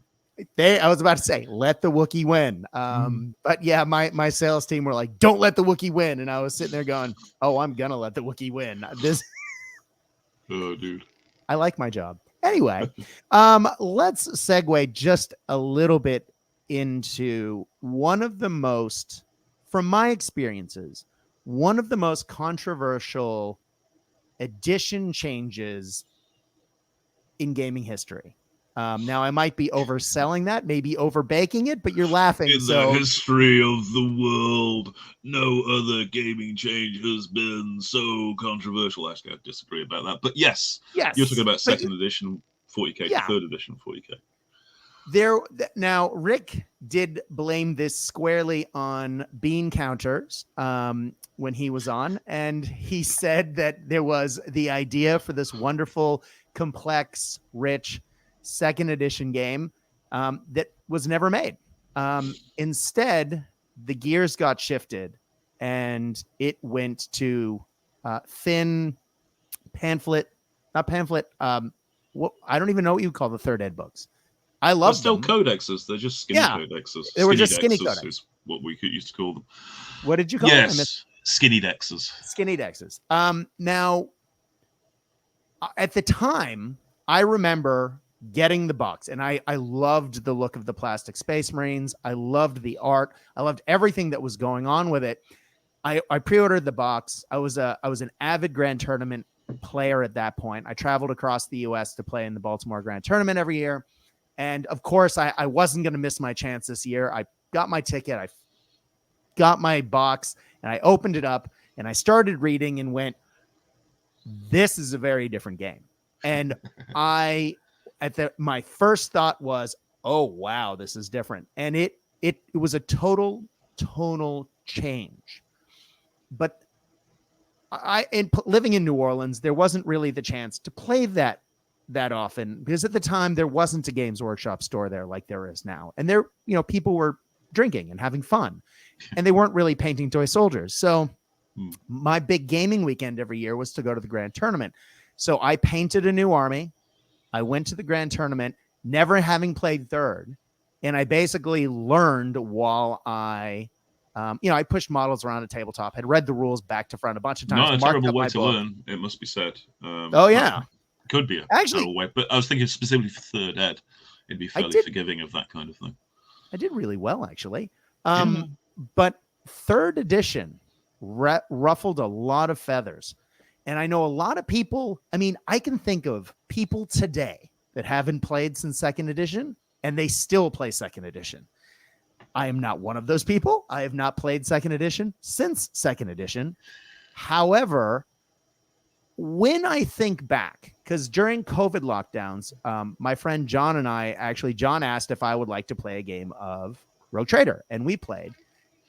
I was about to say, let the Wookiee win. But yeah, my sales team were like, don't let the Wookiee win. And I was sitting there going, oh, I'm going to let the Wookiee win. Oh, dude. I like my job. Anyway, let's segue just a little bit into one of the most, from my experiences, one of the most controversial edition changes in gaming history. Now, I might be overselling that, maybe overbaking it, but you're laughing. In the history of the world, no other gaming change has been so controversial. Actually, I disagree about that. But yes, you're talking about second edition 40K to third edition 40K. Now, Rick did blame this squarely on bean counters when he was on, and he said that there was the idea for this wonderful, complex, rich second edition game that was never made. Instead, the gears got shifted, and it went to thin pamphlet, not pamphlet. What I don't even know what you call the third ed books. I love still codexes. They're just skinny codexes. They were just skinny codexes. Is what we used to call them. What did you call them? Yes, skinny dexes. Skinny dexes. Now, at the time, I remember getting the box, and I loved the look of the plastic Space Marines. I loved the art. I loved everything that was going on with it. I pre-ordered the box. I was an avid Grand Tournament player at that point. I traveled across the U.S. to play in the Baltimore Grand Tournament every year. And of course, I wasn't going to miss my chance this year. I got my ticket. I got my box and I opened it up and I started reading and went, this is a very different game. And my first thought was, oh, wow, this is different. And it was a total change. But living in New Orleans, there wasn't really the chance to play that often, because at the time there wasn't a Games Workshop store there like there is now. And there, people were drinking and having fun, and they weren't really painting toy soldiers. So my big gaming weekend every year was to go to the Grand Tournament. So I painted a new army. I went to the Grand Tournament, never having played third. And I basically learned while I pushed models around a tabletop, had read the rules back to front a bunch of times. Not a terrible way to learn, it must be said. Oh, yeah. Could be a terrible way. But I was thinking specifically for third ed, it'd be fairly forgiving of that kind of thing. I did really well, actually. But third edition ruffled a lot of feathers. And I know a lot of people, I can think of people today that haven't played since second edition, and they still play second edition. I am not one of those people. I have not played second edition since second edition. However, when I think back, because during COVID lockdowns, my friend John and John asked if I would like to play a game of Rogue Trader, and we played,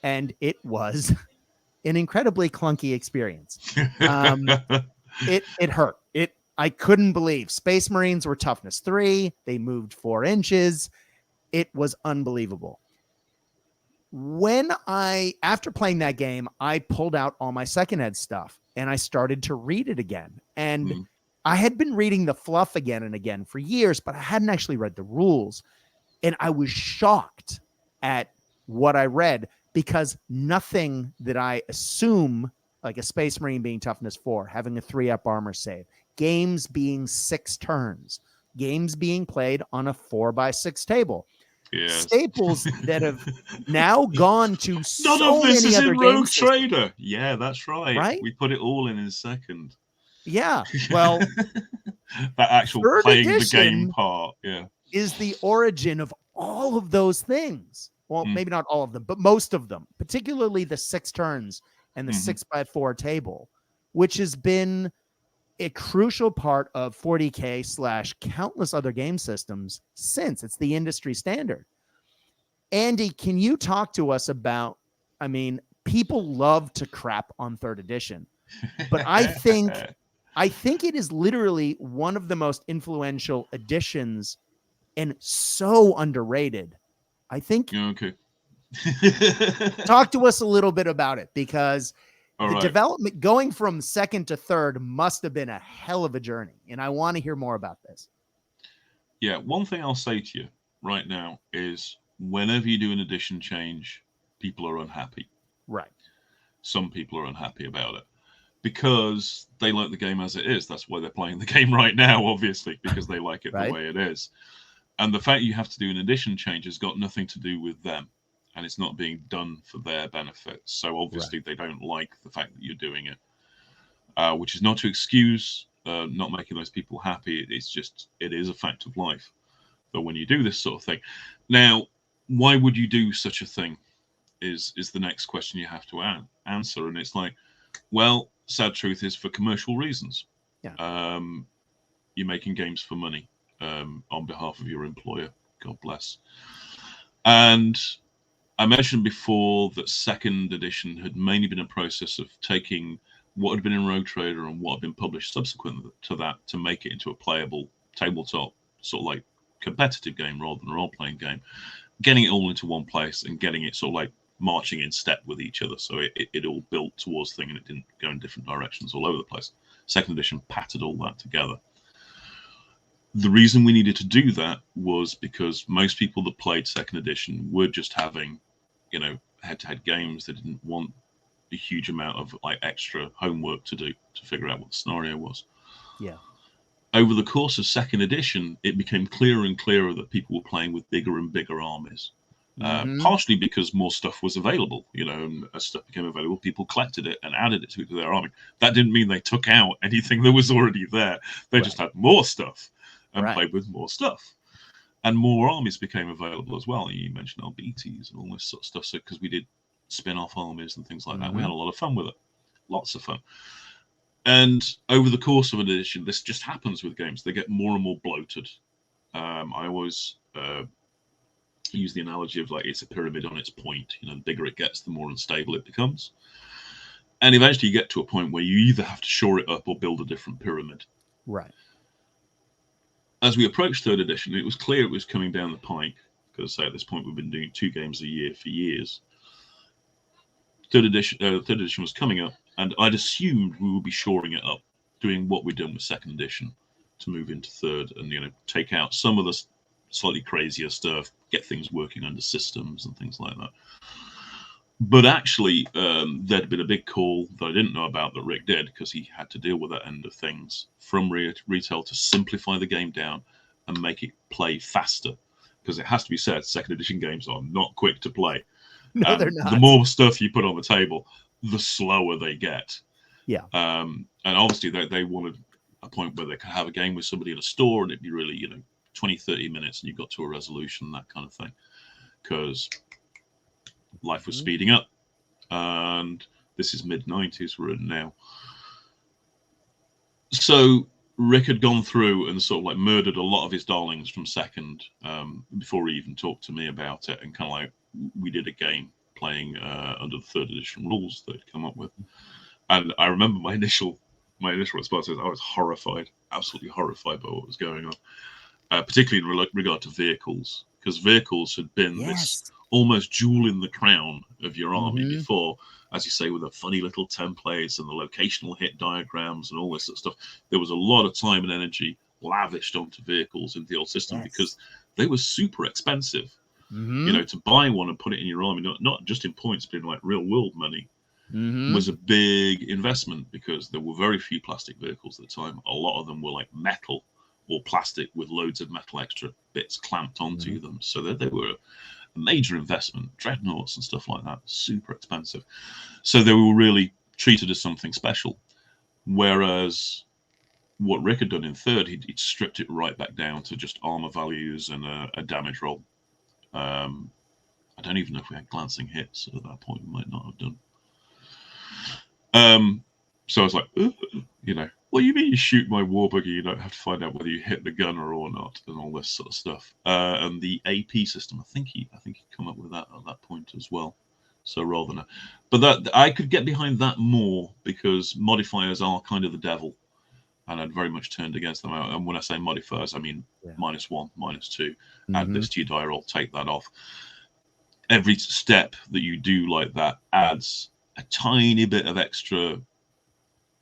and it was an incredibly clunky experience. It hurt. I couldn't believe Space Marines were toughness 3. They moved 4 inches. It was unbelievable. After playing that game, I pulled out all my second ed stuff and I started to read it again. And I had been reading the fluff again and again for years, but I hadn't actually read the rules. And I was shocked at what I read, because nothing that I assume, like a Space Marine being toughness 4, having a 3-up armor save, games being 6 turns, games being played on a 4x6 table. Yes. Staples that have now gone to so none of this many is other in Rogue Trader. Yeah, that's right. Right? We put it all in second. Yeah. Well, that actual playing the game part, is the origin of all of those things. Well, maybe not all of them, but most of them, particularly the 6 turns and the 6x4 table, which has been a crucial part of 40K / countless other game systems since it's the industry standard. Andy, can you talk to us about, people love to crap on third edition, but I think it is literally one of the most influential editions and so underrated. I think. Okay. Talk to us a little bit about it, because development going from second to third must have been a hell of a journey. And I want to hear more about this. Yeah. One thing I'll say to you right now is, whenever you do an edition change, people are unhappy. Right. Some people are unhappy about it because they like the game as it is. That's why they're playing the game right now, obviously, because they like it the way it is. And the fact you have to do an edition change has got nothing to do with them, and it's not being done for their benefit. So obviously they don't like the fact that you're doing it, which is not to excuse not making those people happy. It's just, it is a fact of life that when you do this sort of thing. Now, why would you do such a thing is the next question you have to answer. And it's like, well, sad truth is, for commercial reasons. Yeah. You're making games for money. On behalf of your employer, God bless. And I mentioned before that second edition had mainly been a process of taking what had been in Rogue Trader and what had been published subsequent to that to make it into a playable tabletop, sort of like competitive game rather than a role-playing game, getting it all into one place and getting it sort of like marching in step with each other. So it all built towards thing and it didn't go in different directions all over the place. Second edition patted all that together. The reason we needed to do that was because most people that played second edition were just having, head-to-head games. They didn't want a huge amount of extra homework to do to figure out what the scenario was. Yeah. Over the course of second edition, it became clearer and clearer that people were playing with bigger and bigger armies. Partially because more stuff was available, and as stuff became available, people collected it and added it to their army. That didn't mean they took out anything that was already there. They just had more stuff and played with more stuff. And more armies became available as well. You mentioned LBTs and all this sort of stuff. So because we did spin-off armies and things like that, we had a lot of fun with it. Lots of fun. And over the course of an edition, this just happens with games. They get more and more bloated. I always use the analogy of like it's a pyramid on its point. You know, the bigger it gets, the more unstable it becomes. And eventually you get to a point where you either have to shore it up or build a different pyramid. Right. As we approached third edition, it was clear it was coming down the pike, because at this point we've been doing 2 games a year for years. Third edition was coming up, and I'd assumed we would be shoring it up, doing what we'd done with second edition to move into third, and take out some of the slightly crazier stuff, get things working under systems and things like that. But actually, there'd been a big call that I didn't know about that Rick did, because he had to deal with that end of things from retail to simplify the game down and make it play faster. Because it has to be said, second edition games are not quick to play. No, they're not. The more stuff you put on the table, the slower they get. Yeah. And obviously, they wanted a point where they could have a game with somebody in a store and it'd be really, 20, 30 minutes and you got to a resolution, that kind of thing. Because life was speeding up. And this is mid-90s we're in now. So Rick had gone through and sort of like murdered a lot of his darlings from second before he even talked to me about it. And kind of like, we did a game playing under the third edition rules that he'd come up with. And I remember my initial response was I was horrified, absolutely horrified by what was going on, particularly in regard to vehicles, because vehicles had been this almost jewel in the crown of your army before, as you say, with the funny little templates and the locational hit diagrams and all this sort of stuff. There was a lot of time and energy lavished onto vehicles in the old system because they were super expensive. To buy one and put it in your army, not just in points, but in like real world money, was a big investment, because there were very few plastic vehicles at the time. A lot of them were like metal or plastic with loads of metal extra bits clamped onto them. So they were a major investment. Dreadnoughts and stuff like that, super expensive. So they were really treated as something special. Whereas what Rick had done in third, he'd stripped it right back down to just armor values and a damage roll. I don't even know if we had glancing hits at that point. We might not have done. So I was like, what do you mean you shoot my war buggy? You don't have to find out whether you hit the gunner or not, and all this sort of stuff. And the AP system, I think he'd come up with that at that point as well. So rather than, but that I could get behind that more, because modifiers are kind of the devil, and I'd very much turned against them. And when I say modifiers, I mean -1, -2. Add this to your die roll, take that off. Every step that you do like that adds a tiny bit of extra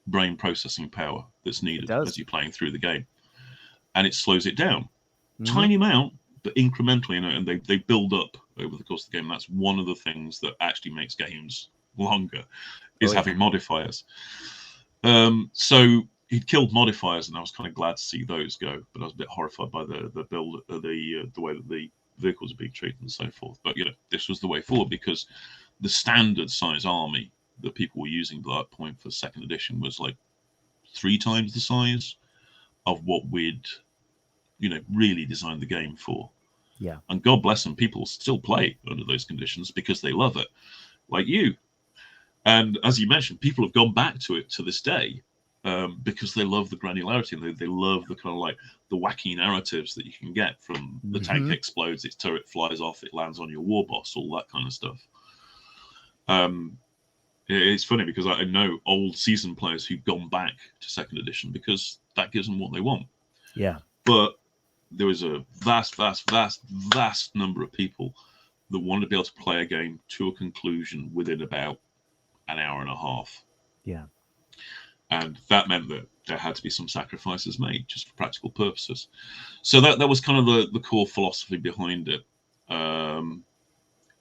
brain processing power that's needed as you're playing through the game, and it slows it down. Tiny amount, but incrementally, and they build up over the course of the game. That's one of the things that actually makes games longer, is having modifiers. So he'd killed modifiers, and I was kind of glad to see those go, but I was a bit horrified by the build, the way that the vehicles are being treated and so forth. But this was the way forward, because the standard size army that people were using at that point for second edition was like 3 times the size of what we'd really designed the game for. And God bless them, people still play under those conditions because they love it, like you. And as you mentioned, people have gone back to it to this day, because they love the granularity, and they love the kind of like the wacky narratives that you can get from the tank explodes, its turret flies off, it lands on your war boss, all that kind of stuff. It's funny, because I know old seasoned players who've gone back to second edition because that gives them what they want. But there was a vast number of people that wanted to be able to play a game to a conclusion within about an hour and a half. And that meant that there had to be some sacrifices made just for practical purposes. So that was kind of the core philosophy behind it,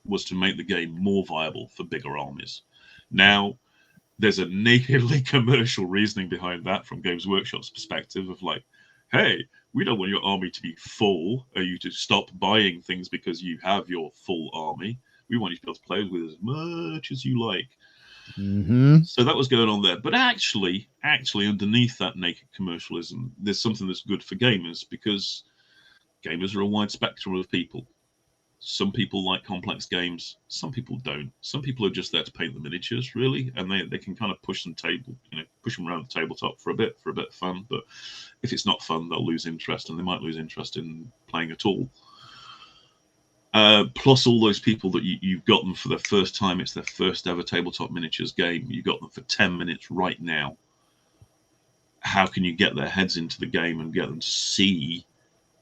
was to make the game more viable for bigger armies. Now, there's a nakedly commercial reasoning behind that from Games Workshop's perspective of like, hey, we don't want your army to be full, or you to stop buying things because you have your full army. We want you to be able to play with as much as you like. So that was going on there. But actually underneath that naked commercialism, there's something that's good for gamers, because gamers are a wide spectrum of people. Some people like complex games. Some people don't. Some people are just there to paint the miniatures, really, and they can kind of push them around the tabletop for a bit of fun. But if it's not fun, they'll lose interest, and they might lose interest in playing at all. Plus all those people that you've got them for the first time. It's their first ever tabletop miniatures game. You got them for 10 minutes right now. How can you get their heads into the game and get them to see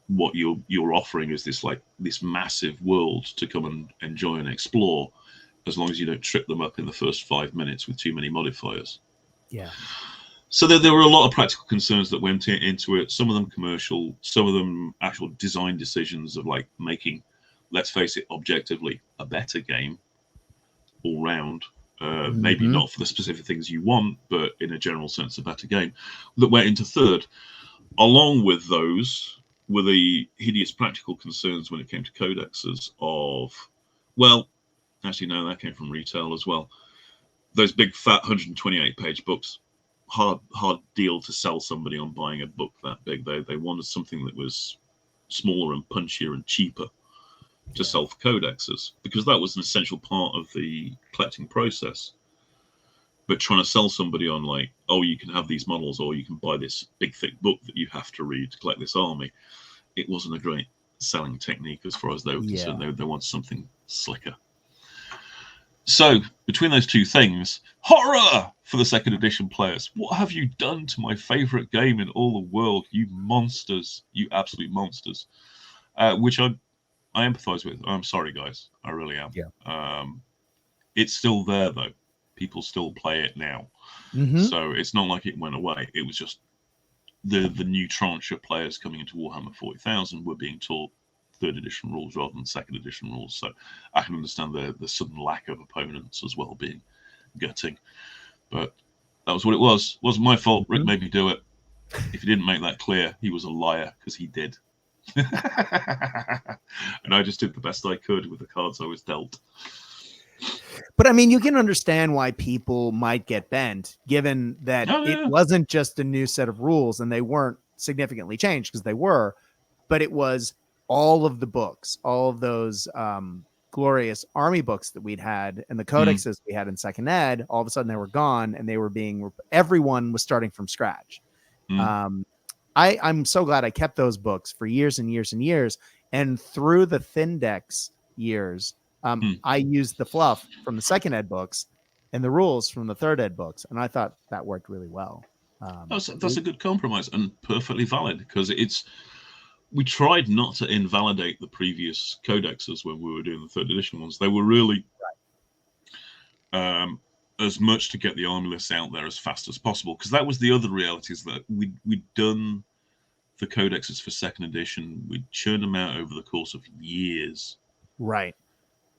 what you're offering is this massive world to come and enjoy and explore, as long as you don't trip them up in the first 5 minutes with too many modifiers. Yeah. So there were a lot of practical concerns that went into it. Some of them commercial, some of them actual design decisions of like making, let's face it, objectively a better game all round. Maybe not for the specific things you want, but in a general sense, a better game that went into third. Along with those were the hideous practical concerns when it came to codexes of, well, actually, no, that came from retail as well. Those big, fat 128-page books, hard deal to sell somebody on buying a book that big. They wanted something that was smaller and punchier and cheaper to sell for codexes, because that was an essential part of the collecting process. But trying to sell somebody on like, oh, you can have these models, or you can buy this big thick book that you have to read to collect this army, it wasn't a great selling technique as far as they were concerned. They wanted something slicker. So between those two things, horror for the second edition players. What have you done to my favorite game in all the world, you monsters, you absolute monsters? Which I empathize with. I'm sorry, guys. I really am. Yeah. It's still there, though. People still play it now. So it's not like it went away. It was just the new tranche of players coming into Warhammer 40,000 were being taught third edition rules rather than second edition rules. So I can understand the sudden lack of opponents as well being gutting. But that was what it was. It wasn't my fault. Rick made me do it. If he didn't make that clear, he was a liar, because he did. And I just did the best I could with the cards I was dealt. But I mean, you can understand why people might get bent, given that it wasn't just a new set of rules and they weren't significantly changed, because they were, but it was all of the books, all of those glorious army books that we'd had and the codexes we had in second ed. All of a sudden they were gone, and they were everyone was starting from scratch. I'm so glad I kept those books for years and years and years. And through the Thindex years, I used the fluff from the second ed books and the rules from the third ed books. And I thought that worked really well. That's a good compromise, and perfectly valid, because we tried not to invalidate the previous codexes when we were doing the third edition ones. They were really as much to get the army lists out there as fast as possible, because that was the other reality, is that we'd done the codexes for second edition. We'd churned them out over the course of years. Right.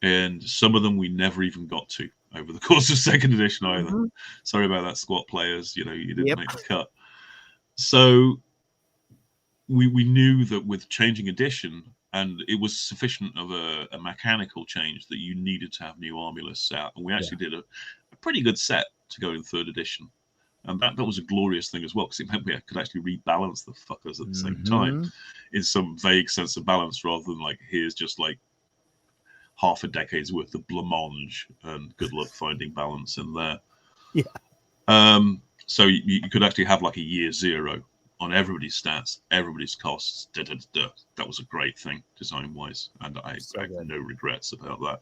And some of them we never even got to over the course of second edition either. Sorry about that, squat players. You didn't make the cut. So we knew that with changing edition, and it was sufficient of a mechanical change, that you needed to have new army lists out. And we actually did a pretty good set to go in third edition. And that was a glorious thing as well, because it meant we could actually rebalance the fuckers at the same time in some vague sense of balance, rather than like, here's just like half a decade's worth of blancmange and good luck finding balance in there. So you could actually have like a year zero on everybody's stats, everybody's costs. That was a great thing design wise, and I have no regrets about that.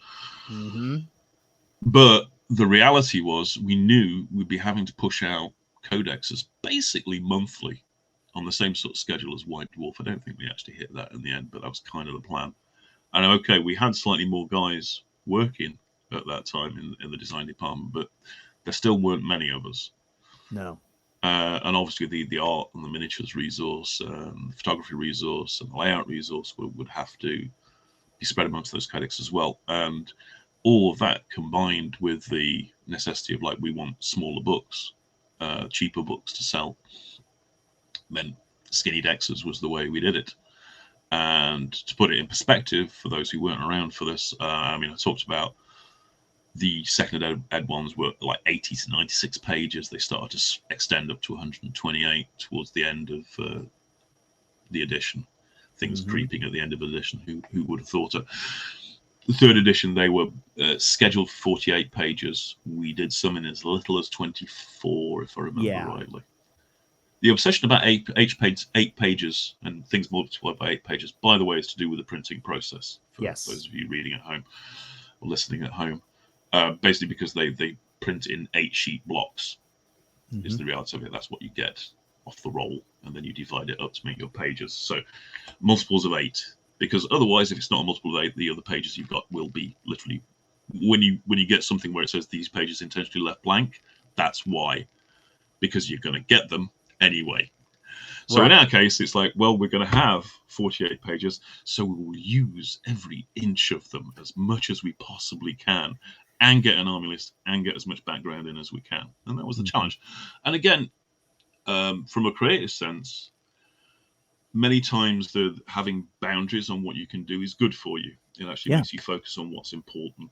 But the reality was, we knew we'd be having to push out codexes basically monthly on the same sort of schedule as White Dwarf. I don't think we actually hit that in the end, but that was kind of the plan. And okay, we had slightly more guys working at that time in the design department, but there still weren't many of us. No. And obviously the art and the miniatures resource, photography resource, and the layout resource would have to be spread amongst those codexes as well. And all of that combined with the necessity of, like, we want smaller books, cheaper books to sell, meant skinny dexes was the way we did it. And to put it in perspective for those who weren't around for this, I talked about the second ed ones were like 80 to 96 pages. They started to extend up to 128 towards the end of the edition. things creeping at the end of the edition. Who would have thought it? The third edition, they were scheduled for 48 pages. We did some in as little as 24, if I remember rightly. The obsession about eight pages and things multiplied by 8 pages, by the way, is to do with the printing process for those of you reading at home or listening at home. Basically because they print in 8-sheet blocks is the reality of it. That's what you get off the roll, and then you divide it up to make your pages. So multiples of 8, because otherwise, if it's not a multiple of 8, the other pages you've got will be literally, when you get something where it says these pages intentionally left blank, that's why, because you're going to get them anyway. So in our case, it's like, well, we're going to have 48 pages, so we will use every inch of them as much as we possibly can, and get an army list and get as much background in as we can. And that was the challenge. And again, from a creative sense, many times having boundaries on what you can do is good for you. It actually makes you focus on what's important.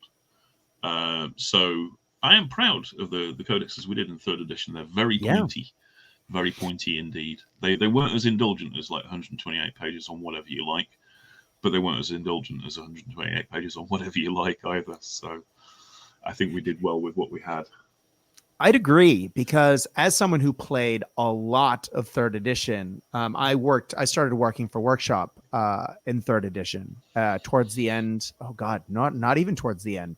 So I am proud of the codexes we did in 3rd edition. They're very pointy indeed. They weren't as indulgent as like 128 pages on whatever you like, but they weren't as indulgent as 128 pages on whatever you like either. So I think we did well with what we had. I'd agree, because as someone who played a lot of 3rd edition, I started working for Workshop in 3rd edition towards the end. Oh God, not even towards the end,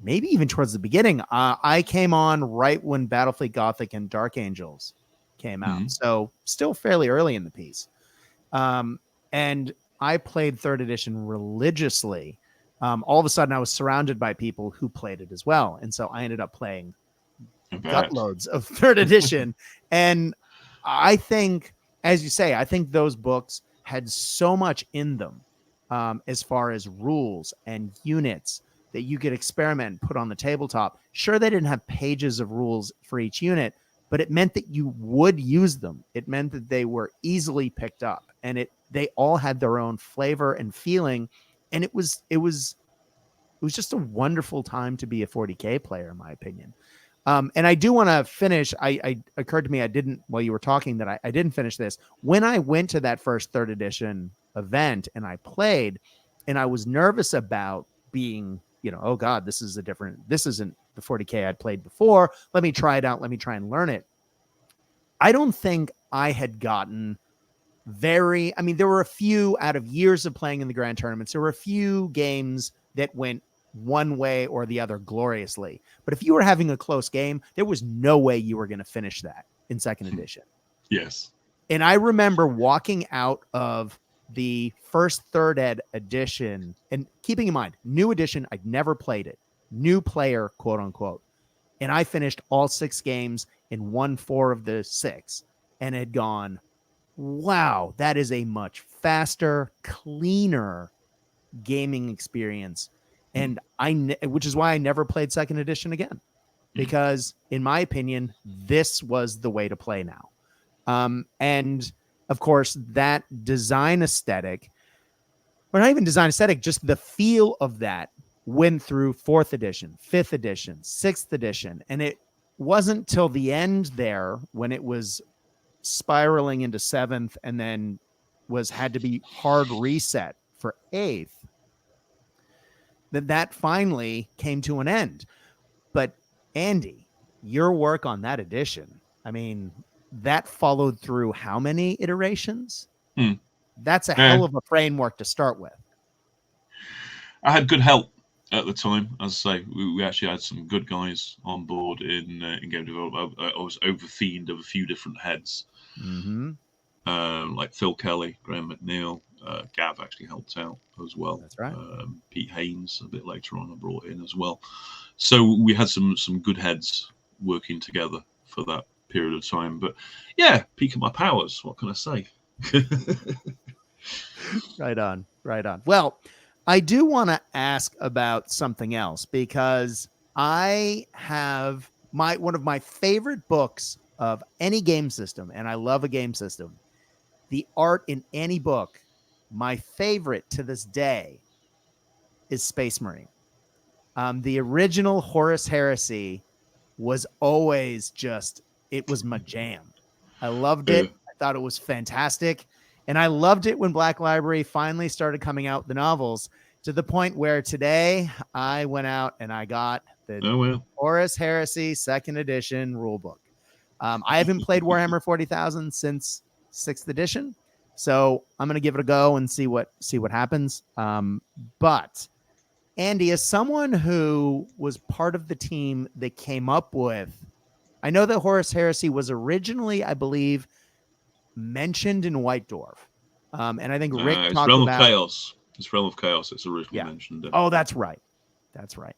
maybe even towards the beginning. I came on right when Battlefleet Gothic and Dark Angels came out. So still fairly early in the piece. And I played 3rd edition religiously. All of a sudden I was surrounded by people who played it as well. And so I ended up playing gutloads of 3rd edition. And I think, as you say, I think those books had so much in them as far as rules and units that you could experiment and put on the tabletop. Sure, they didn't have pages of rules for each unit, but it meant that you would use them. It meant that they were easily picked up, and they all had their own flavor and feeling. And it was just a wonderful time to be a 40K player, in my opinion. And I do want to finish. I occurred to me, while you were talking, that I didn't finish this. When I went to that first 3rd edition event and I played, and I was nervous about being, oh God, this isn't the 40K I'd played before. Let me try it out. Let me try and learn it. I don't think I had gotten there were a few, out of years of playing in the grand tournaments, there were a few games that went one way or the other gloriously. But if you were having a close game, there was no way you were going to finish that in 2nd edition. Yes. And I remember walking out of the first 3rd edition, and keeping in mind, new edition, I'd never played it. New player, quote unquote. And I finished all 6 games and won 4 of the 6, and had gone, wow, that is a much faster, cleaner gaming experience. And which is why I never played 2nd edition again, because in my opinion, this was the way to play now. And of course, that design aesthetic, or not even design aesthetic, just the feel of that went through 4th edition, 5th edition, 6th edition. And it wasn't till the end there, when it was spiraling into 7th and then had to be hard reset for 8th, that finally came to an end. But Andy, your work on that edition, that followed through how many iterations? That's a hell of a framework to start with. I had good help at the time. As I say, we actually had some good guys on board in game development. I was overfiend of a few different heads, like Phil Kelly, Graham McNeil. Gav actually helped out as well. That's right. Pete Haynes a bit later on I brought in as well. So we had some good heads working together for that period of time. But yeah, peak of my powers. What can I say? Right on. Well, I do want to ask about something else, because I have one of my favorite books of any game system, and I love a game system. The art in any book, my favorite to this day, is Space Marine. The original Horus Heresy was always it was my jam. I loved it. I thought it was fantastic. And I loved it when Black Library finally started coming out with the novels, to the point where today I went out and I got the Horus Heresy 2nd edition rulebook. I haven't played Warhammer 40,000 since 6th edition, so I'm going to give it a go and see what happens. But Andy, as someone who was part of the team that came up with, I know that Horus Heresy was originally, I believe, mentioned in White Dwarf. And I think Rick it's talked Realm about of Chaos. It's Realm of Chaos. It's originally mentioned. Oh, that's right. That's right.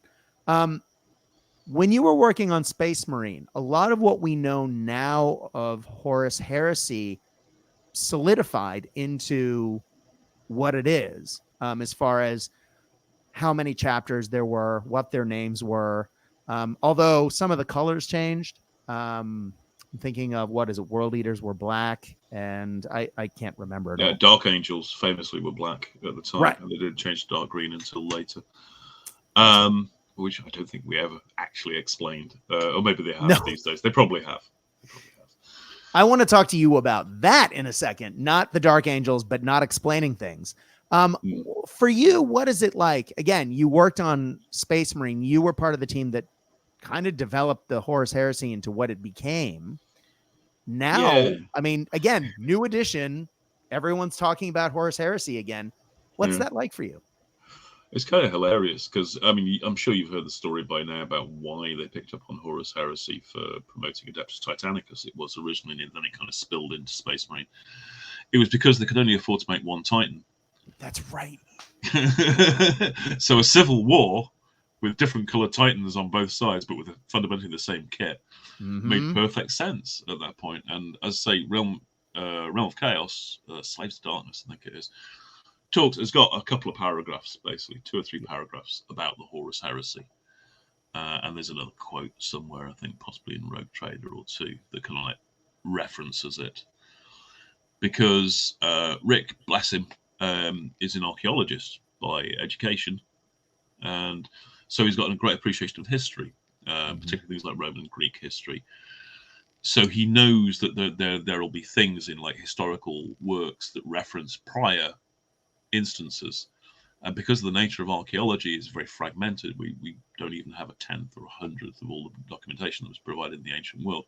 When you were working on Space Marine, a lot of what we know now of Horus Heresy solidified into what it is, as far as how many chapters there were, what their names were. Although some of the colors changed. I'm thinking of, what is it? World Eaters were black, and I can't remember it all. Dark Angels famously were black at the time, right? And they didn't change to dark green until later. Which I don't think we ever actually explained, or maybe they have these days. They probably have. I want to talk to you about that in a second. Not the Dark Angels, but not explaining things. For you, what is it like? Again, you worked on Space Marine. You were part of the team that kind of developed the Horus Heresy into what it became. Now, I mean, again, new edition. Everyone's talking about Horus Heresy again. What's that like for you? It's kind of hilarious because, I mean, I'm sure you've heard the story by now about why they picked up on Horus Heresy for promoting Adeptus Titanicus. It was originally, and then it kind of spilled into Space Marine. It was because they could only afford to make one Titan. That's right. So a civil war with different colored Titans on both sides, but with fundamentally the same kit, made perfect sense at that point. And as I say, Realm of Chaos, Slaves of Darkness, I think it is, has got a couple of paragraphs, basically 2 or 3 paragraphs about the Horus Heresy. And there's another quote somewhere, I think possibly in Rogue Trader or 2, that kind of like references it. Because Rick, bless him, is an archaeologist by education. And so he's got a great appreciation of history, particularly things like Roman and Greek history. So he knows that there will be things in like historical works that reference prior instances, and because the nature of archaeology is very fragmented, we don't even have a 10th or 100th of all the documentation that was provided in the ancient world.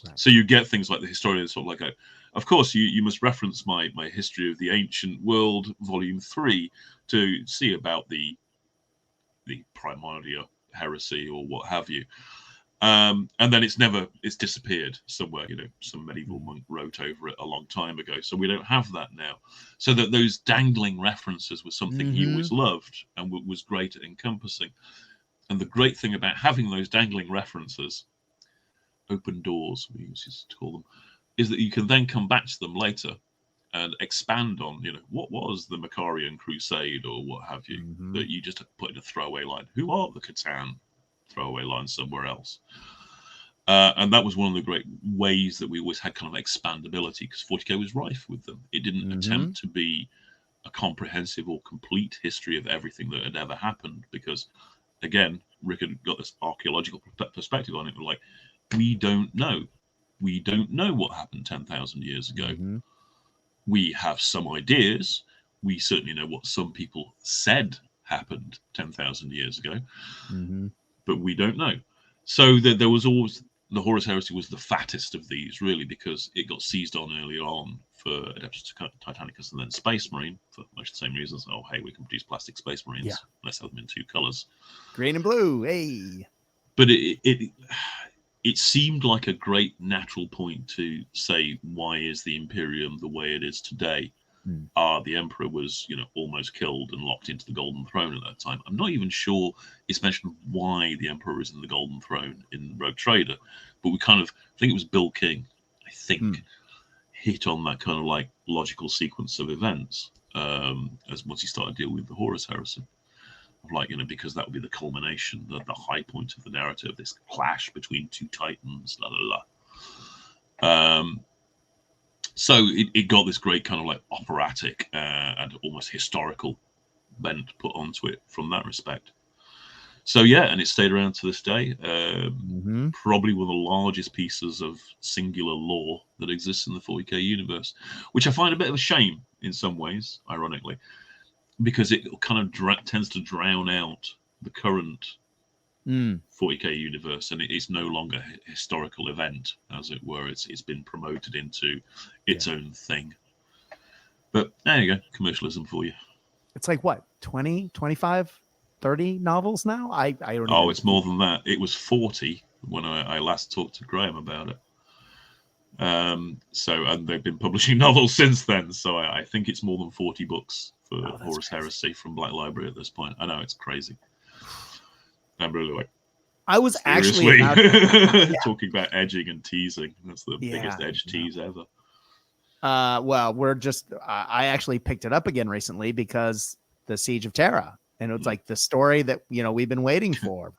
Right. So you get things like the historians sort of like, of course you must reference my History of the Ancient World volume 3 to see about the Primordia heresy or what have you. And then it's disappeared somewhere, some medieval monk wrote over it a long time ago. So we don't have that now. So that those dangling references was something he always loved and was great at encompassing. And the great thing about having those dangling references, open doors, we used to call them, is that you can then come back to them later and expand on, what was the Macarian Crusade or what have you, that you just put in a throwaway line. Who are the Catan? Throwaway line somewhere else. And that was one of the great ways that we always had kind of expandability, because 40k was rife with them. It didn't attempt to be a comprehensive or complete history of everything that had ever happened, because, again, Rick had got this archaeological perspective on it. We're like, we don't know. We don't know what happened 10,000 years ago. We have some ideas. We certainly know what some people said happened 10,000 years ago. But we don't know. So there was always, the Horus Heresy was the fattest of these, really, because it got seized on early on for Adeptus Titanicus and then Space Marine for much the same reasons. Oh, hey, we can produce plastic Space Marines. Let's have them in 2 colors. Green and blue, hey. But it seemed like a great natural point to say, why is the Imperium the way it is today? The Emperor was, almost killed and locked into the Golden Throne at that time. I'm not even sure it's mentioned why the Emperor is in the Golden Throne in Rogue Trader, but we kind of, I think it was Bill King, hit on that kind of like logical sequence of events as once he started dealing with the Horus Heresy. Of like, because that would be the culmination, the high point of the narrative, this clash between 2 titans, So it got this great kind of like operatic and almost historical bent put onto it from that respect. So yeah, and it stayed around to this day. Mm-hmm. Probably one of the largest pieces of singular lore that exists in the 40k universe, which I find a bit of a shame in some ways, ironically, because it kind of tends to drown out the current 40k universe, and it's no longer a historical event, as it were. It's been promoted into its own thing. But there you go, commercialism for you. It's like what, 20, 25, 30 novels now? I don't Oh, even... it's more than that. It was 40 when I last talked to Graham about it. And they've been publishing novels since then. So I think it's more than 40 books for Horus Heresy from Black Library at this point. I know, it's crazy. I'm really like, I was seriously actually about talking about edging and teasing. That's the biggest edge tease ever. Well, I actually picked it up again recently because the Siege of Terra, and it's like the story that we've been waiting for.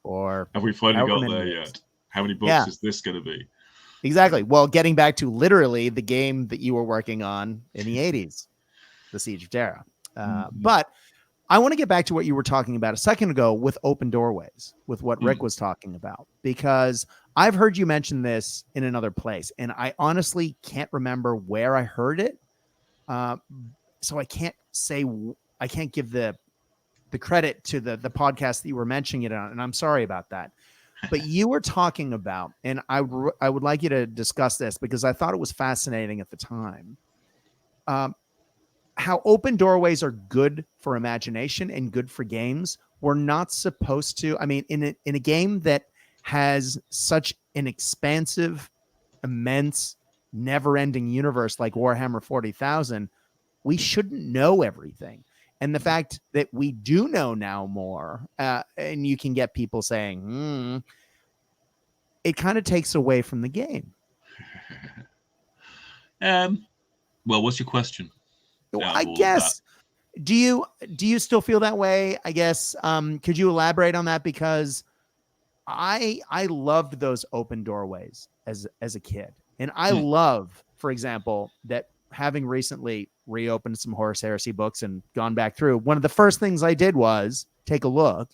Have we finally got there yet? How many books is this going to be? Exactly. Well, getting back to literally the game that you were working on in the 80s, the Siege of Terra. But I want to get back to what you were talking about a second ago with open doorways, with what Rick was talking about, because I've heard you mention this in another place, and I honestly can't remember where I heard it. So I can't give the credit to the podcast that you were mentioning it on, and I'm sorry about that. But you were talking about, and I would like you to discuss this because I thought it was fascinating at the time, how open doorways are good for imagination and good for games. We're not supposed to, I mean, in a game that has such an expansive, immense, never-ending universe like Warhammer 40,000, we shouldn't know everything. And the fact that we do know now more, and you can get people saying, it kind of takes away from the game. Well, what's your question? I guess, do you still feel that way? I guess, could you elaborate on that? Because I loved those open doorways as a kid. And I love, for example, that having recently reopened some Horus Heresy books and gone back through, one of the first things I did was take a look.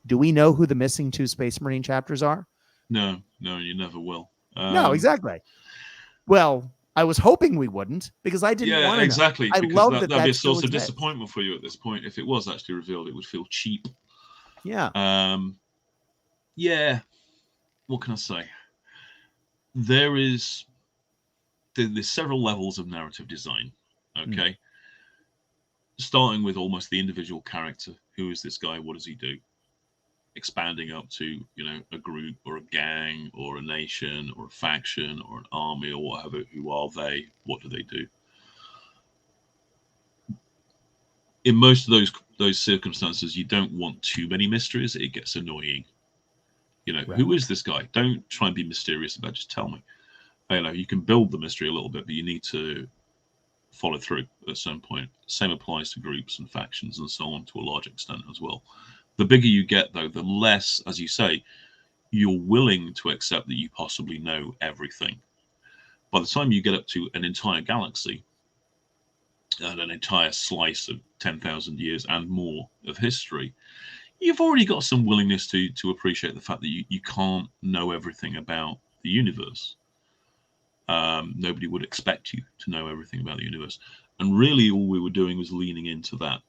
Do we know who the missing 2 Space Marine chapters are? No, you never will. No, exactly. Well, I was hoping we wouldn't, because I didn't want to exactly. know. I because love that'd be a source of disappointment for you at this point. If it was actually revealed, it would feel cheap. Yeah. Yeah. What can I say? There's several levels of narrative design. Okay. Starting with almost the individual character. Who is this guy? What does he do? Expanding up to, a group or a gang or a nation or a faction or an army or whatever. Who are they? What do they do? In most of those circumstances, you don't want too many mysteries. It gets annoying. Who is this guy? Don't try and be mysterious about it. Just tell me. You can build the mystery a little bit, but you need to follow through at some point. Same applies to groups and factions and so on to a large extent as well. The bigger you get, though, the less, as you say, you're willing to accept that you possibly know everything. By the time you get up to an entire galaxy and an entire slice of 10,000 years and more of history, you've already got some willingness to appreciate the fact that you can't know everything about the universe. Nobody would expect you to know everything about the universe. And really all we were doing was leaning into that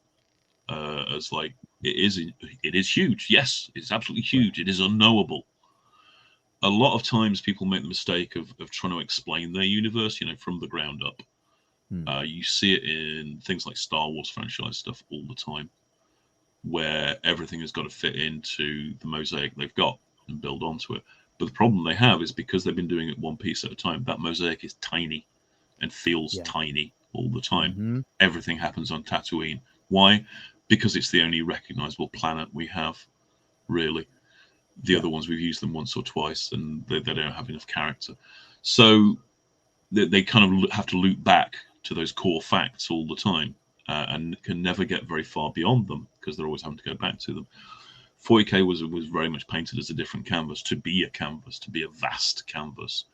as like, it is huge. Yes, it's absolutely huge. It is unknowable. A lot of times people make the mistake of trying to explain their universe, from the ground up. You see it in things like Star Wars franchise stuff all the time, where everything has got to fit into the mosaic they've got and build onto it. But the problem they have is because they've been doing it one piece at a time, that mosaic is tiny and feels tiny all the time. Everything happens on Tatooine. Why? Because it's the only recognizable planet we have, really. The other ones, we've used them once or twice, and they don't have enough character. So they kind of have to loop back to those core facts all the time, and can never get very far beyond them because they're always having to go back to them. 40k was very much painted as a different canvas, to be a vast canvas,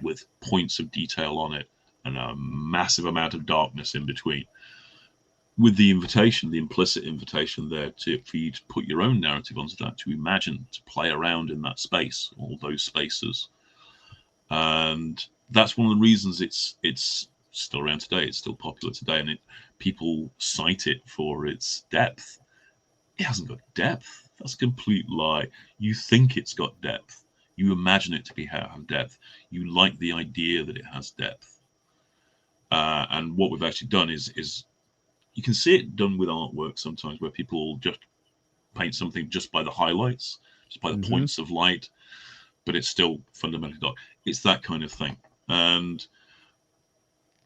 with points of detail on it and a massive amount of darkness in between. with the invitation, the implicit invitation there for you to put your own narrative onto that, to imagine, to play around in that space, all those spaces. And that's one of the reasons it's still around today. It's still popular today, and people cite it for its depth. It hasn't got depth. That's a complete lie. You think it's got depth. You imagine it to have depth. You like the idea that it has depth. And what we've actually done is you can see it done with artwork sometimes, where people just paint something just by the highlights, just by the points of light, but it's still fundamentally dark. It's that kind of thing. And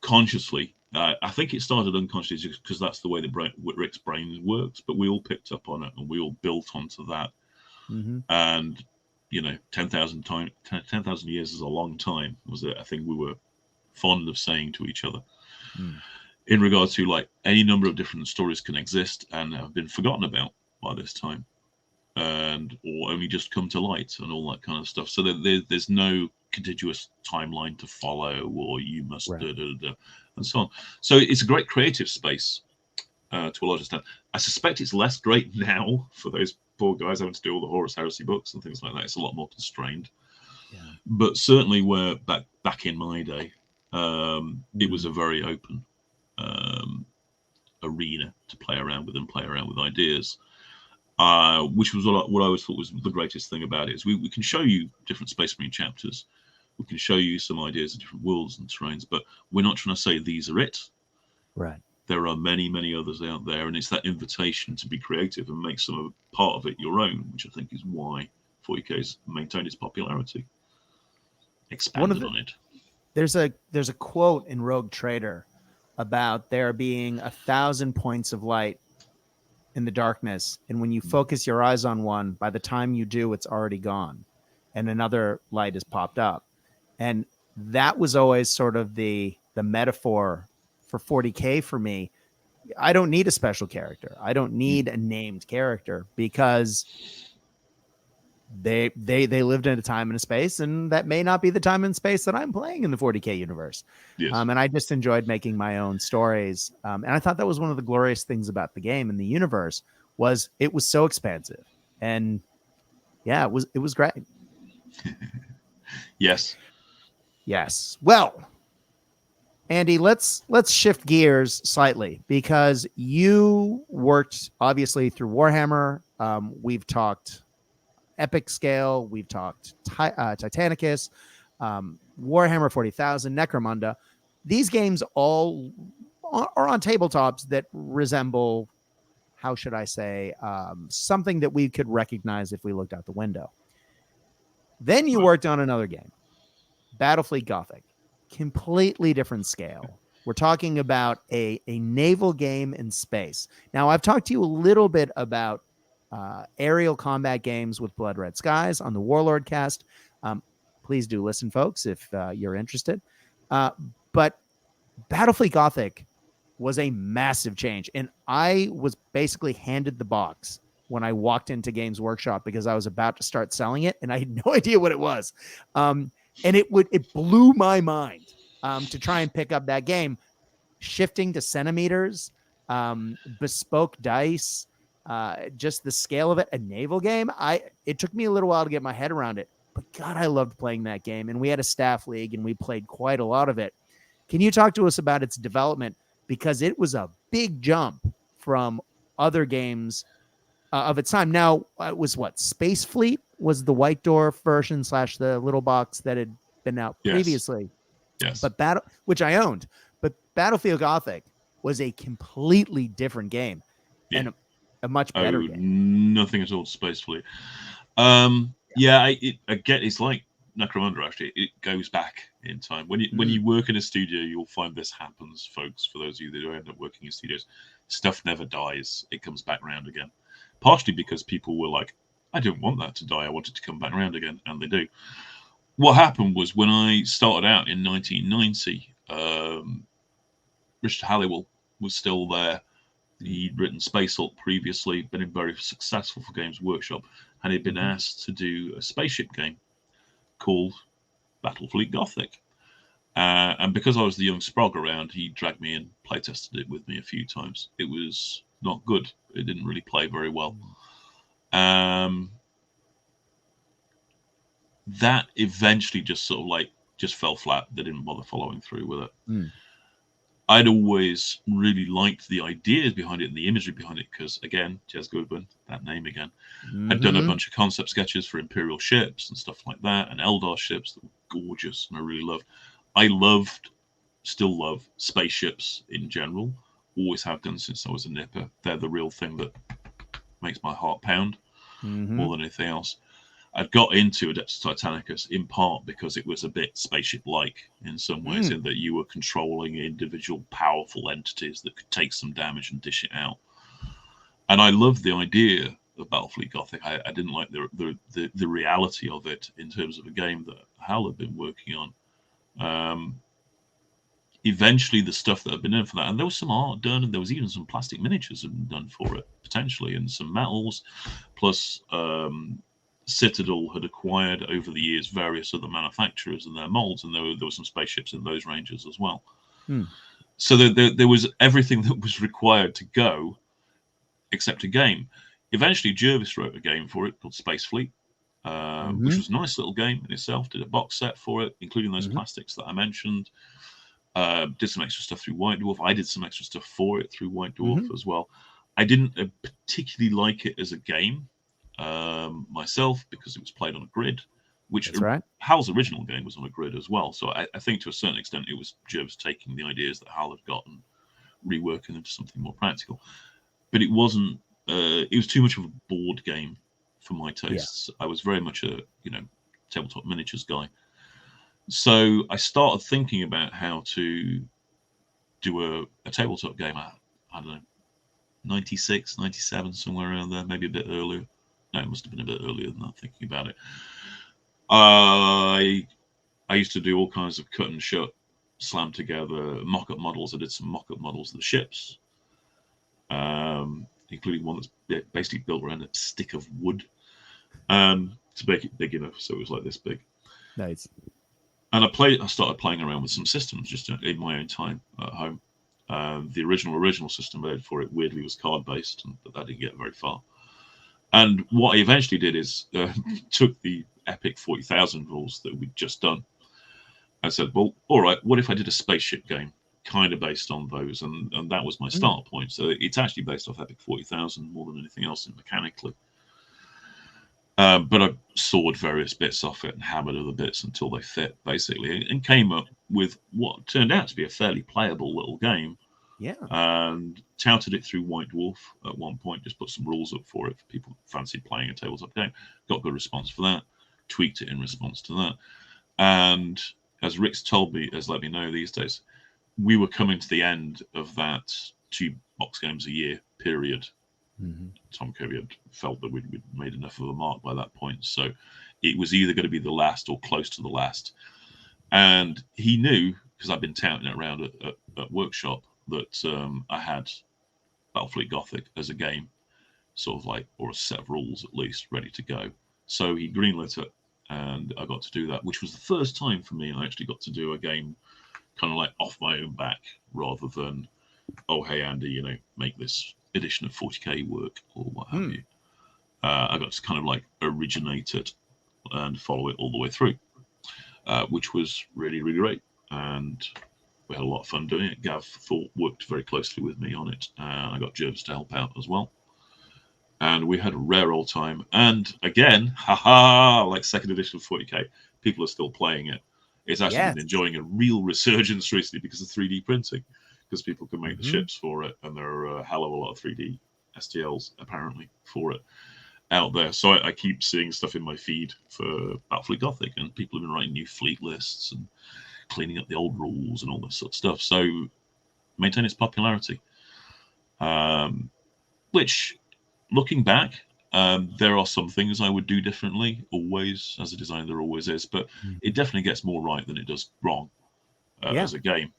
consciously, I think it started unconsciously because that's the way Rick's brain works, but we all picked up on it and we all built onto that. And 10,000 years is a long time, was a thing we were fond of saying to each other. In regards to, like, any number of different stories can exist and have been forgotten about by this time, or only just come to light and all that kind of stuff. So there's no contiguous timeline to follow, or you must and so on. So it's a great creative space to a large extent. I suspect it's less great now for those poor guys having to do all the Horus Heresy books and things like that. It's a lot more constrained. But certainly, where back in my day, it was a very open arena to play around with ideas, which was what I always thought was the greatest thing about it. Is we can show you different Space Marine chapters, we can show you some ideas of different worlds and terrains, but we're not trying to say these are it. Right. There are many, many others out there, and it's that invitation to be creative and make some part of it your own, which I think is why 40K's maintained its popularity. Expanded on it. There's a quote in Rogue Trader about there being 1,000 points of light in the darkness, and when you focus your eyes on one, by the time you do, it's already gone, and another light has popped up. And that was always sort of the metaphor for 40K for me. I don't need a special character. I don't need a named character, because they lived in a time and a space, and that may not be the time and space that I'm playing in the 40K universe. Yes. And I just enjoyed making my own stories. And I thought that was one of the glorious things about the game and the universe, was it was so expansive. And yeah, it was great. Yes. Well, Andy, let's shift gears slightly, because you worked obviously through Warhammer. We've talked epic scale, we've talked Titanicus, Warhammer 40,000, Necromunda. These games all are on tabletops that resemble, how should I say, something that we could recognize if we looked out the window. Then you worked on another game, Battlefleet Gothic. Completely different scale. We're talking about a naval game in space. Now, I've talked to you a little bit about aerial combat games with Blood Red Skies on the Warlord cast. Please do listen, folks, if you're interested. But Battlefleet Gothic was a massive change, and I was basically handed the box when I walked into Games Workshop, because I was about to start selling it, and I had no idea what it was. And it blew my mind to try and pick up that game, shifting to centimeters, bespoke dice, just the scale of it, a naval game. It took me a little while to get my head around it, but God, I loved playing that game. And we had a staff league, and we played quite a lot of it. Can you talk to us about its development? Because it was a big jump from other games of its time. Now, it was Space Fleet was the White Dwarf version / the little box that had been out previously. Yes. But which I owned. But Battlefield Gothic was a completely different game, and a much better game. Nothing at all to Space Fleet. It's like Necromunda. Actually, it goes back in time. When you work in a studio, you'll find this happens, folks. For those of you that do end up working in studios, stuff never dies. It comes back around again. Partially because people were like, I don't want that to die. I want it to come back around again, and they do. What happened was, when I started out in 1990, Richard Halliwell was still there. He'd written Space Hulk previously, been very successful for Games Workshop, and he'd been asked to do a spaceship game called Battlefleet Gothic. And because I was the young sprog around, he dragged me in, play tested it with me a few times. It was not good. It didn't really play very well. That eventually just sort of like just fell flat. They didn't bother following through with it. I'd always really liked the ideas behind it and the imagery behind it because, again, Jez Goodwin, that name again, I'd done a bunch of concept sketches for Imperial ships and stuff like that, and Eldar ships that were gorgeous, and I really loved. I still love spaceships in general. Always have done since I was a nipper. They're the real thing that makes my heart pound more than anything else. I'd got into Adeptus Titanicus in part because it was a bit spaceship-like in some ways, in that you were controlling individual powerful entities that could take some damage and dish it out. And I loved the idea of Battlefleet Gothic. I didn't like the reality of it in terms of a game that Hal had been working on. Eventually, the stuff that had been done for that, and there was some art done, and there was even some plastic miniatures done for it, potentially, and some metals, plus Citadel had acquired over the years various other manufacturers and their molds, and there were some spaceships in those ranges as well. So there was everything that was required to go, except a game. Eventually, Jervis wrote a game for it called Space Fleet, which was a nice little game in itself. Did a box set for it, including those plastics that I mentioned. Did some extra stuff through White Dwarf. I did some extra stuff for it through White Dwarf as well. I didn't particularly like it as a game myself because it was played on a grid, which Hal's original game was on a grid as well. So I think to a certain extent it was Jervis taking the ideas that Hal had got and reworking them to something more practical. But it wasn't. It was too much of a board game for my tastes. I was very much a tabletop miniatures guy. So I started thinking about how to do a tabletop game. I don't know, 96, 97, somewhere around there, maybe a bit earlier. No, it must have been a bit earlier than that, thinking about it. I used to do all kinds of cut and shut, slam together mock-up models. I did some mock-up models of the ships, including one that's basically built around a stick of wood to make it big enough so it was like this big. Nice. And I started playing around with some systems just in my own time at home. The original system made for it weirdly was card based, but that didn't get very far. And what I eventually did is took the epic 40,000 rules that we'd just done and said, well, all right, what if I did a spaceship game kind of based on those? And that was my start point. So it's actually based off Epic 40,000 more than anything else mechanically. But I sawed various bits off it and hammered other bits until they fit, basically, and came up with what turned out to be a fairly playable little game. Yeah. And touted it through White Dwarf at one point, just put some rules up for it for people who fancied playing a tabletop game. Got good response for that, tweaked it in response to that. And as Rick's let me know these days, we were coming to the end of that 2 box games a year period. Tom Kirby had felt that we'd made enough of a mark by that point. So it was either going to be the last or close to the last. And he knew, because I'd been touting it around at workshop, that I had Battlefleet Gothic as a game, sort of like, or a set of rules at least, ready to go. So he greenlit it, and I got to do that, which was the first time for me I actually got to do a game kind of like off my own back, rather than, oh, hey, Andy, make this edition of 40k work, or what have you. I got to kind of like originate it and follow it all the way through, which was really, really great. And we had a lot of fun doing it. Gav worked very closely with me on it. I got Jervis to help out as well. And we had a rare old time. And again, like second edition of 40k, people are still playing it. It's actually been enjoying a real resurgence recently because of 3D printing, because people can make the ships for it, and there are a hell of a lot of 3D STLs apparently for it out there. So I keep seeing stuff in my feed for Battlefleet Gothic, and people have been writing new fleet lists and cleaning up the old rules and all this sort of stuff. So maintain its popularity. Which, looking back, there are some things I would do differently, always, as a designer there always is, but it definitely gets more right than it does wrong as a game.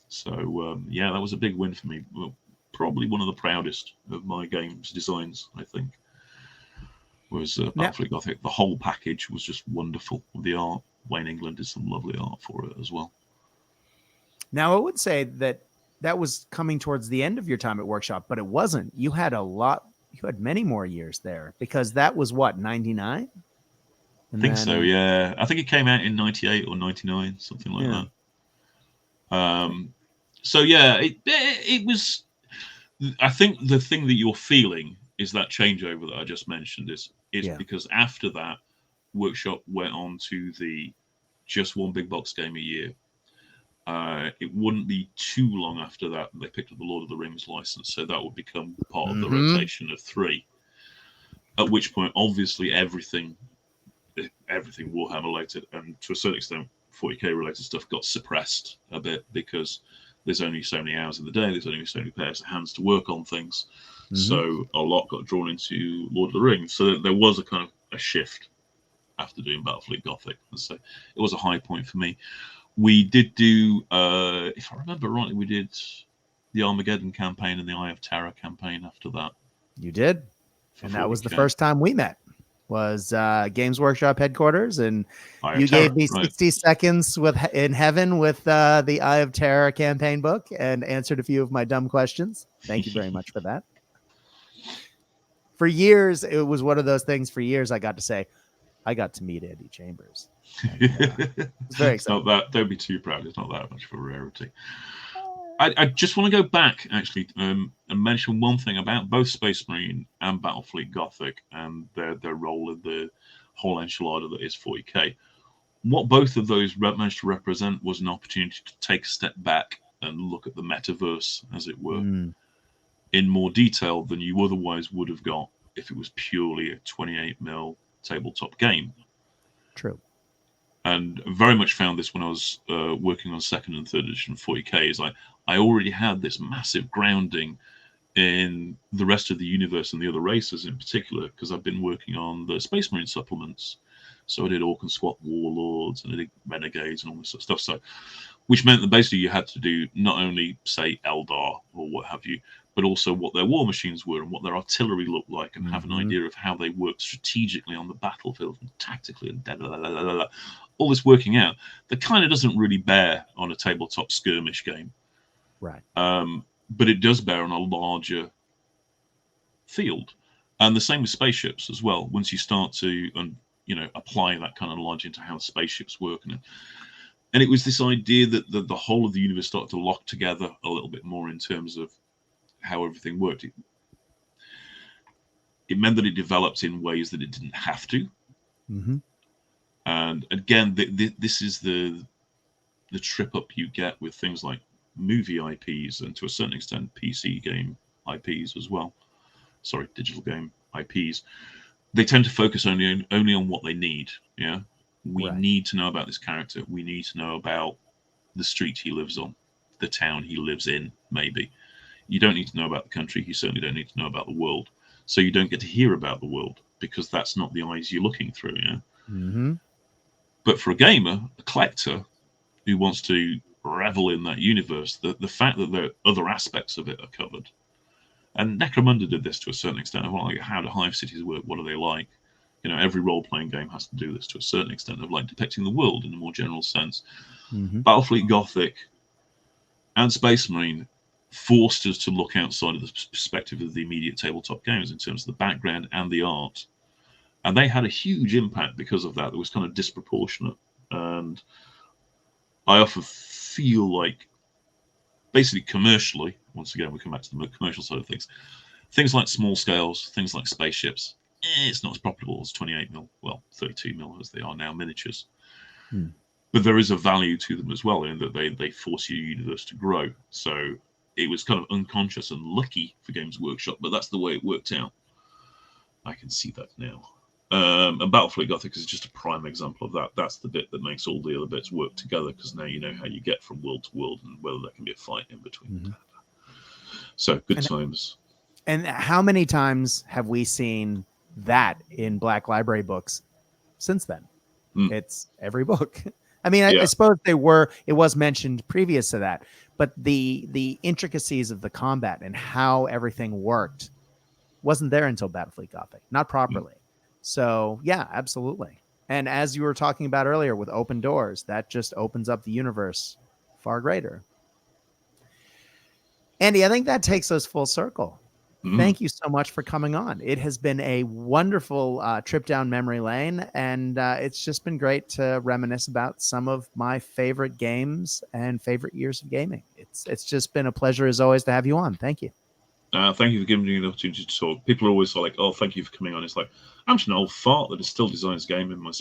So, that was a big win for me. Well, probably one of the proudest of my games designs, I think, was Battlefleet Gothic. The whole package was just wonderful. The art, Wayne England did some lovely art for it as well. Now, I would say that was coming towards the end of your time at Workshop, but it wasn't. You had many more years there, because that was what, 99? I think so, yeah. I think it came out in 98 or 99, something like that. So yeah, it was. I think the thing that you're feeling is that changeover that I just mentioned. Is because after that, Workshop went on to the just one big box game a year. It wouldn't be too long after that they picked up the Lord of the Rings license, so that would become part of the rotation of 3. At which point, obviously, everything Warhammer related, and to a certain extent 40k related stuff, got suppressed a bit, because there's only so many hours in the day, there's only so many pairs of hands to work on things. So a lot got drawn into Lord of the Rings. So there was a kind of a shift after doing Battlefleet Gothic, and so it was a high point for me. We did do, if I remember rightly, we did the Armageddon campaign and the Eye of Terror campaign after that. You did, and that was the first time we met. Was Games Workshop headquarters, and you gave me 60 seconds in heaven with the Eye of Terror campaign book, and answered a few of my dumb questions. Thank you very much for that. For years, it was one of those things. For years, I got to say, I got to meet Andy Chambers. It's very exciting. Don't be too proud. It's not that much of a rarity. I just want to go back, actually, and mention one thing about both Space Marine and Battlefleet Gothic and their role in the whole enchilada that is 40k. What both of those managed to represent was an opportunity to take a step back and look at the metaverse, as it were, in more detail than you otherwise would have got if it was purely a 28mm tabletop game. True. And very much found this when I was working on 2nd and 3rd edition 40k. Is I already had this massive grounding in the rest of the universe and the other races in particular, because I've been working on the Space Marine supplements. So I did Orc and Swat Warlords, and I did Renegades and all this sort of stuff. So, which meant that basically you had to do not only, say, Eldar or what have you, but also what their war machines were and what their artillery looked like, and have an idea of how they worked strategically on the battlefield and tactically, and all this working out that kind of doesn't really bear on a tabletop skirmish game. Right. But it does bear on a larger field. And the same with spaceships as well. Once you start to apply that kind of knowledge into how spaceships work. And it was this idea that the whole of the universe started to lock together a little bit more in terms of how everything worked. It meant that it developed in ways that it didn't have to. And again, this is the trip up you get with things like movie IPs, and to a certain extent PC game IPs as well. Sorry, digital game IPs. They tend to focus only on what they need. Yeah, we need to know about this character. We need to know about the street he lives on, the town he lives in. Maybe you don't need to know about the country. You certainly don't need to know about the world. So you don't get to hear about the world, because that's not the eyes you're looking through. Yeah. But for a gamer, a collector who wants to revel in that universe, the fact that there are other aspects of it are covered. And Necromunda did this to a certain extent. Like, how do hive cities work? What are they like? Every role-playing game has to do this to a certain extent, of like depicting the world in a more general sense. Battlefleet Gothic and Space Marine forced us to look outside of the perspective of the immediate tabletop games in terms of the background and the art. And they had a huge impact because of that. It was kind of disproportionate. And I often feel like, basically commercially, once again, we come back to the commercial side of things like small scales, things like spaceships, it's not as profitable as 28mm, well, 32mm as they are now, miniatures. But there is a value to them as well, in that they force your universe to grow. So it was kind of unconscious and lucky for Games Workshop, but that's the way it worked out. I can see that now. And Battlefleet Gothic is just a prime example of that. That's the bit that makes all the other bits work together, because now you know how you get from world to world and whether there can be a fight in between. So good times. And how many times have we seen that in Black Library books since then? It's every book. I mean, I suppose it was mentioned previous to that, but the intricacies of the combat and how everything worked wasn't there until Battlefleet Gothic, not properly. So yeah, absolutely. And as you were talking about earlier with open doors, that just opens up the universe far greater. Andy, I think that takes us full circle. Mm. Thank you so much for coming on. It has been a wonderful trip down memory lane, and it's just been great to reminisce about some of my favorite games and favorite years of gaming. It's just been a pleasure as always to have you on. Thank you. Thank you for giving me the opportunity to talk. People are always like, "Oh, thank you for coming on." It's like I'm just an old fart that is still designs game in my,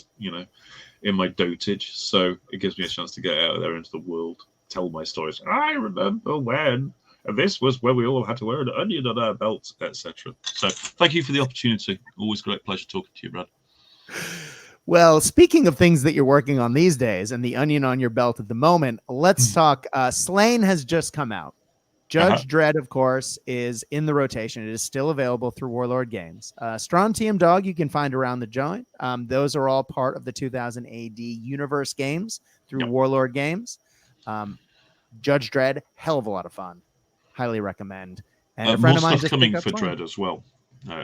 in my dotage. So it gives me a chance to get out there into the world, tell my stories. I remember when. And this was where we all had to wear an onion on our belts, etc. So thank you for the opportunity. Always great pleasure talking to you, Brad. Well, speaking of things that you're working on these days and the onion on your belt at the moment, let's talk. Slain has just come out. Judge Dredd, of course, is in the rotation. It is still available through Warlord Games. Strontium Dog you can find around the joint. Those are all part of the 2000 AD universe games through Warlord Games. Judge Dredd, hell of a lot of fun. Highly recommend. And a friend more of mine stuff just coming for Dread as well,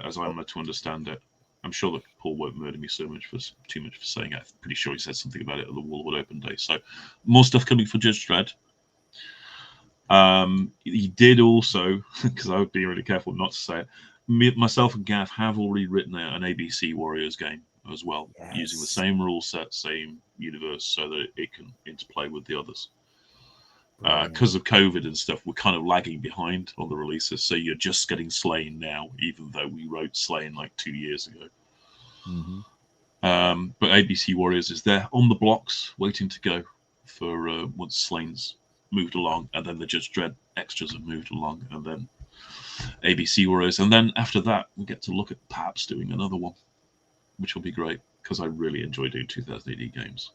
as I'm led to understand it. I'm sure that Paul won't murder me too much for saying it. I'm pretty sure he said something about it at the Warlord Open Day. So more stuff coming for Judge Dredd. He did also, because I would be really careful not to say it, myself and Gav have already written out an ABC Warriors game as well, using the same rule set, same universe, so that it can interplay with the others. Because of COVID and stuff, we're kind of lagging behind on the releases, so you're just getting Slain now, even though we wrote Slain like 2 years ago. But ABC Warriors is there on the blocks, waiting to go for once Slain's moved along, and then the Judge Dredd extras have moved along, and then ABC Warriors, and then after that we get to look at perhaps doing another one, which will be great because I really enjoy doing 2000 AD games.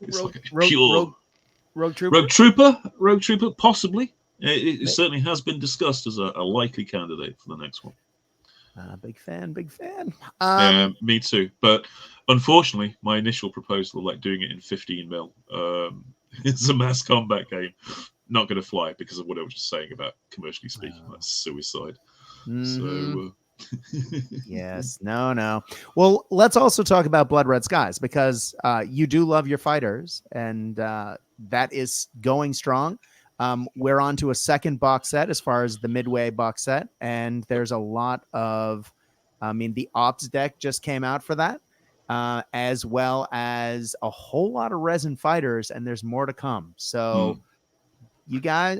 It's like a pure Rogue Trooper, possibly. It certainly has been discussed as a likely candidate for the next one. Big fan. Yeah, me too. But unfortunately, my initial proposal, like doing it in 15 mil, it's a mass combat game, not going to fly because of what I was just saying about commercially speaking. That's suicide. So. Yes, no. Well, let's also talk about Blood Red Skies, because you do love your fighters, and that is going strong. We're on to a second box set as far as the Midway box set, and there's a lot of, the Ops deck just came out for that, as well as a whole lot of resin fighters, and there's more to come. So you guys,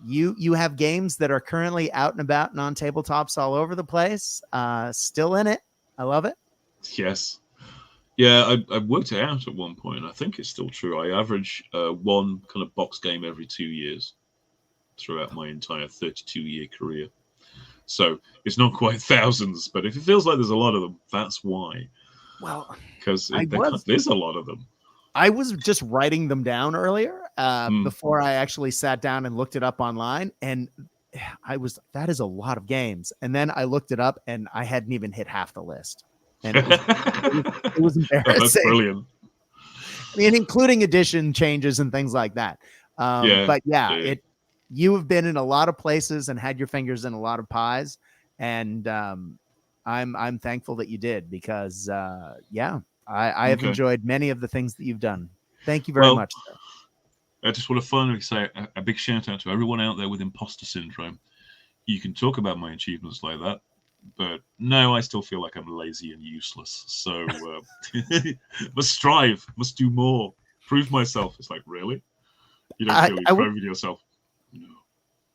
you have games that are currently out and about and on tabletops all over the place, still in it. I love it. Yes. Yeah, I worked it out at one point. I think it's still true. I average one kind of box game every 2 years throughout my entire 32-year career. So it's not quite thousands, but if it feels like there's a lot of them, that's why. Well, because there's a lot of them. I was just writing them down earlier before I actually sat down and looked it up online, and that is a lot of games. And then I looked it up, and I hadn't even hit half the list. And it was embarrassing. Oh, that's brilliant. Including edition changes and things like that. But you have been in a lot of places and had your fingers in a lot of pies, and I'm thankful that you did, because I have enjoyed many of the things that you've done. Thank you very much. I just want to finally say a big shout out to everyone out there with imposter syndrome. You can talk about my achievements like that, but no, I still feel like I'm lazy and useless. So must strive, must do more, prove myself. It's like, really? You don't feel you're proving yourself? No.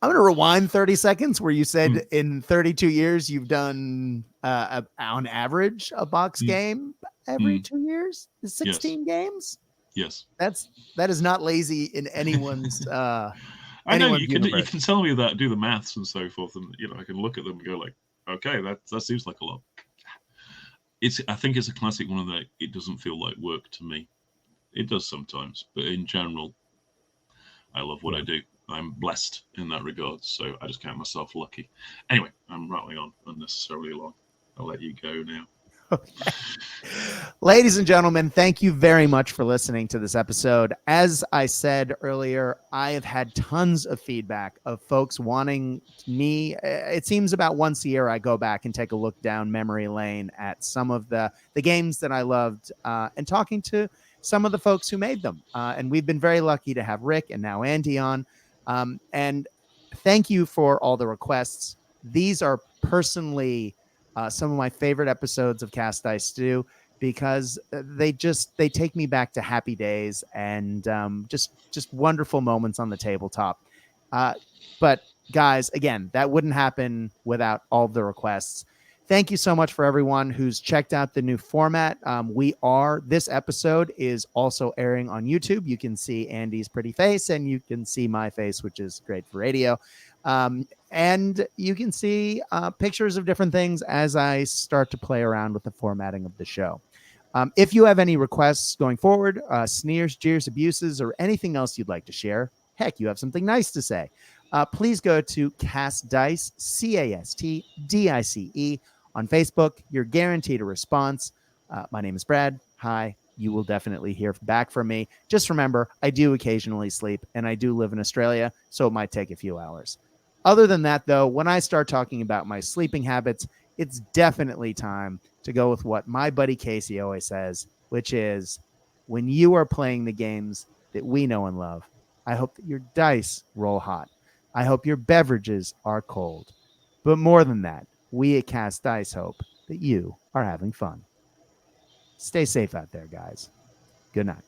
I'm going to rewind 30 seconds where you said in 32 years you've done on average a box game every 2 years. 16 games. Yes, that is not lazy in anyone's. I know you can tell me that, do the maths and so forth, and I can look at them and go like, okay, that seems like a lot. I think it's a classic one of the, it doesn't feel like work to me. It does sometimes, but in general, I love what I do. I'm blessed in that regard, so I just count myself lucky. Anyway, I'm rattling on unnecessarily long. I'll let you go now. Okay. Ladies and gentlemen, thank you very much for listening to this episode. As I said earlier, I have had tons of feedback of folks wanting me. It seems about once a year I go back and take a look down memory lane at some of the games that I loved, and talking to some of the folks who made them. And we've been very lucky to have Rick and now Andy on. And thank you for all the requests. These are personally some of my favorite episodes of Cast Dice to do, because they take me back to happy days and just wonderful moments on the tabletop. But guys, again, that wouldn't happen without all the requests. Thank you so much for everyone who's checked out the new format. This episode is also airing on YouTube. You can see Andy's pretty face and you can see my face, which is great for radio. And you can see pictures of different things as I start to play around with the formatting of the show. If you have any requests going forward, sneers, jeers, abuses, or anything else you'd like to share, heck, you have something nice to say, please go to Cast Dice, CASTDICE, on Facebook. You're guaranteed a response. My name is Brad. Hi. You will definitely hear back from me. Just remember, I do occasionally sleep, and I do live in Australia, so it might take a few hours. Other than that, though, when I start talking about my sleeping habits, it's definitely time to go with what my buddy Casey always says, which is, when you are playing the games that we know and love, I hope that your dice roll hot. I hope your beverages are cold. But more than that, we at Cast Dice hope that you are having fun. Stay safe out there, guys. Good night.